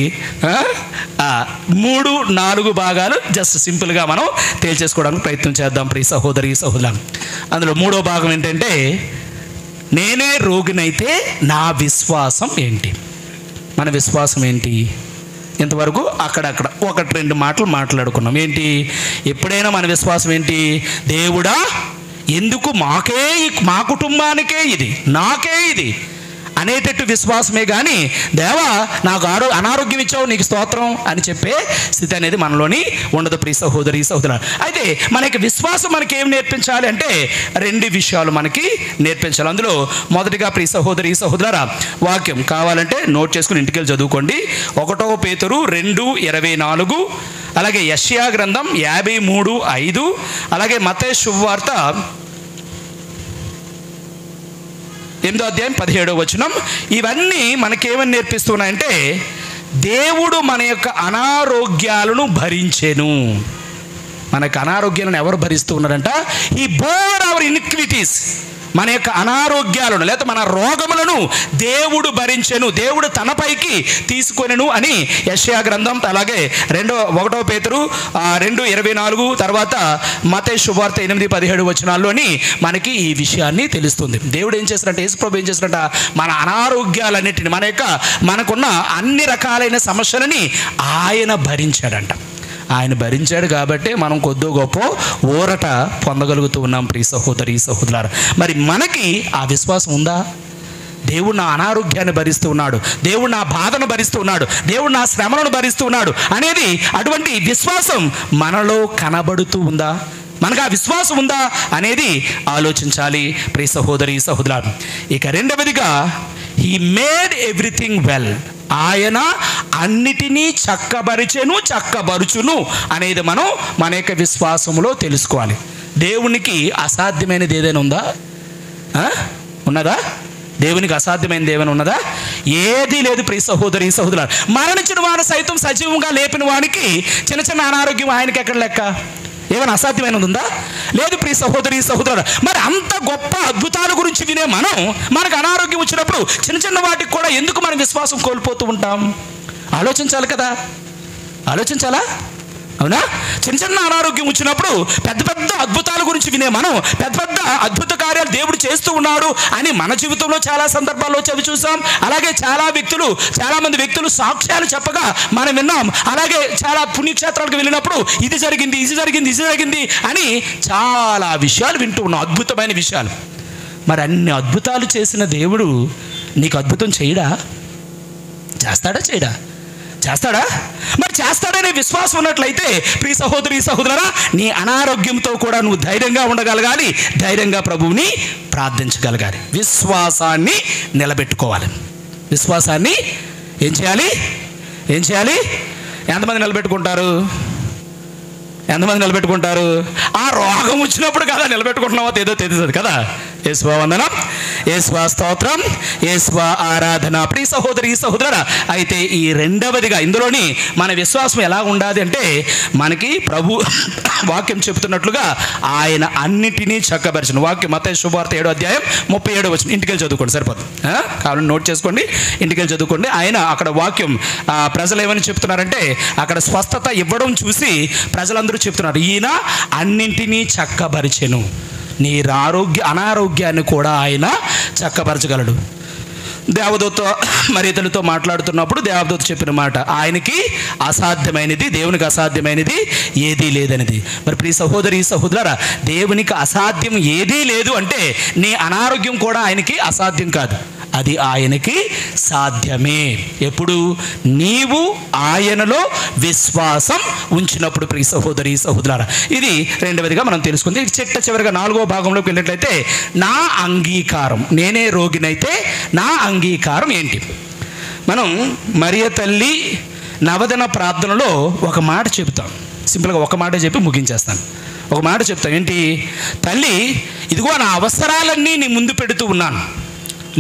3-4 భాగాలు జస్ట్ సింపుల్గా మనం తేల్చేసుకోవడానికి ప్రయత్నం చేద్దాం. ప్రియ సహోదరి సహోదరులు, అందులో 3వ భాగం ఏంటంటే నేనే రోగినైతే నా విశ్వాసం ఏంటి? మన విశ్వాసం ఏంటి? ఇంతవరకు అక్కడక్కడ 1-2 మాటలు మాట్లాడుకున్నాం. ఏంటి? ఎప్పుడైనా మన విశ్వాసం ఏంటి? దేవుడా, ఎందుకు మా కుటుంబానికే ఇది, నాకే ఇది అనేటట్టు విశ్వాసమే కానీ దేవా నాకు అనారోగ్యం ఇచ్చావు నీకు స్తోత్రం అని చెప్పే స్థితి అనేది మనలోని ఉండదు. ప్రియ సహోదరి సహోదరులు, అయితే మనకి విశ్వాసం మనకి ఏం నేర్పించాలి అంటే 2 విషయాలు మనకి నేర్పించాలి. అందులో మొదటిగా ప్రియ సహోదరి సహోదరులారా, వాక్యం కావాలంటే నోట్ చేసుకుని ఇంటికి వెళ్ళి చదువుకోండి. 1 పేతురు 2:24, అలాగే యెషయా గ్రంథం 53:5, అలాగే మత్తయి శుభవార్త 8వ అధ్యాయం 17వ వచనం. ఇవన్నీ మనకేమని నేర్పిస్తున్నాయంటే దేవుడు మన యొక్క అనారోగ్యాలను భరించెను. మనకు అనారోగ్యాలను ఎవరు భరిస్తూ ఉన్నారంట? He bore our iniquities. మన యొక్క అనారోగ్యాలను లేదా మన రోగములను దేవుడు భరించెను, దేవుడు తనపైకి తీసుకొనెను అని యెషయా గ్రంథం, అలాగే 1 పేతురు 2:24, తర్వాత మత్తయి శుభవార్త 8:17 వచనాల్లోని మనకి ఈ విషయాన్ని తెలుస్తుంది. దేవుడు ఏం చేస్తారంటే, యేసుప్రభు ఏం చేస్తారంట, మన అనారోగ్యాలన్నిటిని, మనకున్న అన్ని రకాలైన సమస్యలని ఆయన భరించాడంట. ఆయన భరించాడు కాబట్టి మనం కొద్దో గొప్ప ఊరట పొందగలుగుతూ ఉన్నాం ప్రియ సహోదరి సహోదరులారా. మరి మనకి ఆ విశ్వాసం ఉందా? దేవుడు నా అనారోగ్యాన్ని భరిస్తూ ఉన్నాడు, దేవుడు నా బాధను భరిస్తూ ఉన్నాడు, దేవుడు నా శ్రమలను భరిస్తూ ఉన్నాడు అనేది అటువంటి విశ్వాసం మనలో కనబడుతూ ఉందా? మనకు ఆ విశ్వాసం ఉందా అనేది ఆలోచించాలి ప్రియ సహోదరి సహోదరులారా. ఇక రెండవదిగా, హీ మేడ్ ఎవ్రీథింగ్ వెల్, ఆయన అన్నిటినీ చక్కబరుచును అనేది మనం మన యొక్క విశ్వాసంలో తెలుసుకోవాలి. దేవునికి అసాధ్యమైనది ఏదైనా ఉందా? ఉన్నదా? దేవునికి అసాధ్యమైనది ఏమైనా ఉన్నదా? ఏదీ లేదు ప్రియ సహోదరి సహోదరులారా. మరణించిన వాడు సైతం సజీవంగా లేపిన వానికి చిన్న చిన్న అనారోగ్యం ఆయనకి ఎక్కడ లెక్క? ఏమైనా అసాధ్యమైనది ఉందా? లేదు ప్రియ సహోదరి సహోదరులారా. మరి అంత గొప్ప అద్భుతాల గురించి వినే మనకు అనారోగ్యం వచ్చినప్పుడు చిన్న చిన్న వాటికి కూడా ఎందుకు మనం విశ్వాసం కోల్పోతూ ఉంటాం? ఆలోచించాలి కదా, ఆలోచించాలా? అవునా? చిన్న చిన్న అనారోగ్యం వచ్చినప్పుడు పెద్ద పెద్ద అద్భుతాల గురించి వినే పెద్ద పెద్ద అద్భుత కార్యాలు దేవుడు చేస్తూ ఉన్నాడు అని మన జీవితంలో చాలా సందర్భాల్లో చవి చూసాం. అలాగే చాలా మంది వ్యక్తులు సాక్ష్యాలు చెప్పగా మనం విన్నాం. అలాగే చాలా పుణ్యక్షేత్రాలకు వెళ్ళినప్పుడు ఇది జరిగింది అని చాలా విషయాలు వింటూ ఉన్నాం, అద్భుతమైన విషయాలు. మరి అన్ని అద్భుతాలు చేసిన దేవుడు నీకు అద్భుతం చేయడా? చేస్తాడా? మరి చేస్తాడనే విశ్వాసం ఉన్నట్లయితే ప్రియ సహోదరి సహోదరులారా, నీ అనారోగ్యంతో కూడా నువ్వు ధైర్యంగా ఉండగలగాలి, ధైర్యంగా ప్రభువుని ప్రార్థించగలగాలి. విశ్వాసాన్ని నిలబెట్టుకోవాలి. విశ్వాసాన్ని ఏం చేయాలి? ఎంతమంది నిలబెట్టుకుంటారు? ఆ రోగం వచ్చినప్పుడు కదా నిలబెట్టుకుంటున్నావో ఏదో తెలుస్తుంది కదా. యేసువా వందనం, యేసువా స్తోత్రం, యేసువా ఆరాధన. ప్రియ సహోదరి సహోదరుడా, అయితే ఈ రెండవదిగా ఇందులోని మన విశ్వాసం ఎలా ఉండాలి అంటే, మనకి ప్రభు వాక్యం చెబుతున్నట్లుగా ఆయన అన్నిటినీ చక్కబరిచిన వాక్యం మత్తయి శుభవార్త 7:37 వచనం. ఇంటికెళ్ళి చదువుకోండి, సరిపోదు. కావాలని నోట్ చేసుకోండి, ఇంటికెళ్ళి చదువుకోండి. ఆయన అక్కడ వాక్యం ప్రజలు ఏమని చెప్తున్నారంటే, అక్కడ స్వస్థత ఇవ్వడం చూసి ప్రజలందరూ చెప్తున్నారు, ఈయన అన్నింటినీ చక్కబరిచెను. నీ అనారోగ్యాన్ని కూడా ఆయన చక్కపరచగలడు. దేవదూత మరి ఇతరులతో మాట్లాడుతున్నప్పుడు దేవదూత చెప్పిన మాట, ఆయనకి అసాధ్యమైనది, దేవునికి అసాధ్యమైనది ఏదీ లేదనేది. మరి ప్రియ సహోదరి సహోదరులారా, దేవునికి అసాధ్యం ఏదీ లేదు అంటే నీ అనారోగ్యం కూడా ఆయనకి అసాధ్యం కాదు, అది ఆయనకి సాధ్యమే. ఎప్పుడు? నీవు ఆయనలో విశ్వాసం ఉంచినప్పుడు ప్రియ సహోదరి సహోదరులారా. ఇది రెండవదిగా మనం తెలుసుకుంది. చివరిగా 4వ భాగంలోకి వెళ్ళినట్లయితే, నా అంగీకారం, నేనే రోగినైతే నా అంగీకారం ఏంటి? మనం మరియ తల్లి నవదన ప్రార్థనలో ఒక మాట చెబుతాం. సింపుల్గా ఒక మాట చెప్పి ముగించేస్తాను. ఒక మాట చెప్తాం. ఏంటి? తల్లి, ఇదిగో నా అవసరాలన్నీ నీ ముందు పెడుతూ ఉన్నాను,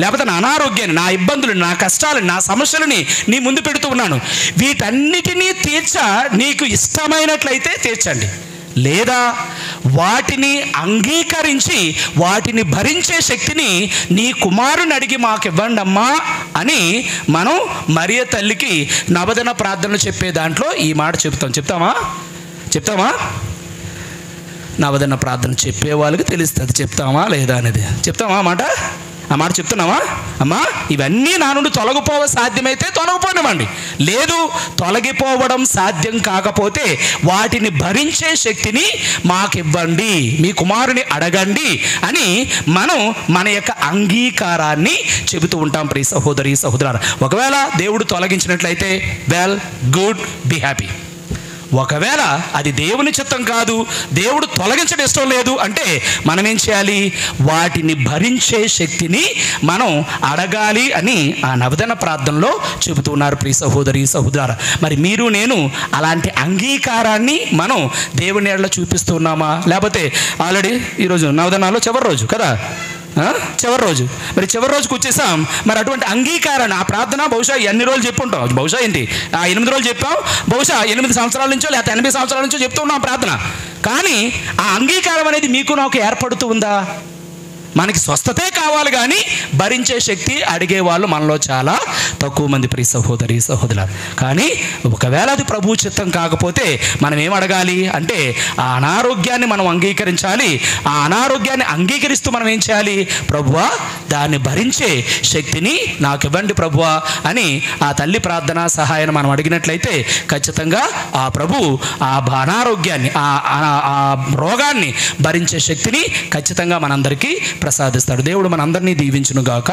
లేకపోతే నా అనారోగ్యాన్ని, నా ఇబ్బందులను, నా కష్టాలను, నా సమస్యలని నీ ముందు పెడుతూ ఉన్నాను. వీటన్నిటినీ నీకు ఇష్టమైనట్లయితే తీర్చండి, లేదా వాటిని అంగీకరించి వాటిని భరించే శక్తిని నీ కుమారుని అడిగి మాకు ఇవ్వండి అమ్మా అని మనం మరియ తల్లికి నవదన ప్రార్థనలు చెప్పే దాంట్లో ఈ మాట చెప్తామా? నవదన ప్రార్థన చెప్పే వాళ్ళకి తెలుస్తుంది చెప్తామా లేదా అనేది. ఆ మాట చెప్తున్నావా? అమ్మా, ఇవన్నీ నా నుండి తొలగిపోవ సాధ్యమైతే తొలగిపోనివ్వండి, లేదు తొలగిపోవడం సాధ్యం కాకపోతే వాటిని భరించే శక్తిని మాకివ్వండి, మీ కుమారుని అడగండి అని మనం మన యొక్క అంగీకారాన్ని చెబుతూ ఉంటాం ప్రియ సహోదరి సహోదరులారా. ఒకవేళ దేవుడు తొలగించినట్లయితే వెల్, గుడ్, బీ హ్యాపీ. ఒకవేళ అది దేవుని చిత్తం కాదు, దేవుడు తొలగించడం ఇష్టం లేదు అంటే మనం ఏం చేయాలి? వాటిని భరించే శక్తిని మనం అడగాలి అని ఆ నవదన ప్రార్థనలో చెబుతున్నారు ప్రియ సహోదరి సహోదరులారా. మరి మీరు నేను అలాంటి అంగీకారాన్ని మనం దేవుని ఎడల చూపిస్తున్నామా? లేకపోతే ఆల్రెడీ ఈరోజు నవదనాల్లో చివరి రోజు కదా, చివరి రోజు, మరి చివరి రోజుకి వచ్చేసాం. మరి అటువంటి అంగీకారాన్ని, ఆ ప్రార్థన బహుశా ఎన్ని రోజులు చెప్పుంటాం? బహుశా 8 రోజులు చెప్పాం, బహుశా 8 సంవత్సరాల నుంచో లేకపోతే 80 సంవత్సరాల నుంచో చెప్తూ ఉన్నాం ప్రార్థన. కానీ ఆ అంగీకారం అనేది మీకు నాకు ఏర్పడుతూ ఉందా? మనకి స్వస్థతే కావాలి కానీ భరించే శక్తి అడిగేవాళ్ళు మనలో చాలా తక్కువ మంది ప్రియ సహోదరి సహోదరులారు. కానీ ఒకవేళ అది ప్రభు చిత్తం కాకపోతే మనం ఏం అడగాలి అంటే ఆ అనారోగ్యాన్ని మనం అంగీకరించాలి. ఆ అనారోగ్యాన్ని అంగీకరిస్తూ మనం ఏం చేయాలి? ప్రభువా, దాన్ని భరించే శక్తిని నాకు ఇవ్వండి ప్రభువా అని ఆ తల్లి ప్రార్థన సహాయాన్ని మనం అడిగినట్లయితే ఖచ్చితంగా ఆ ప్రభు ఆ అనారోగ్యాన్ని ఆ రోగాన్ని భరించే శక్తిని ఖచ్చితంగా మనందరికీ ప్రసాదిస్తాడు. దేవుడు మనందరినీ దీవించును గాక.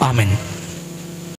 ఆమేన్.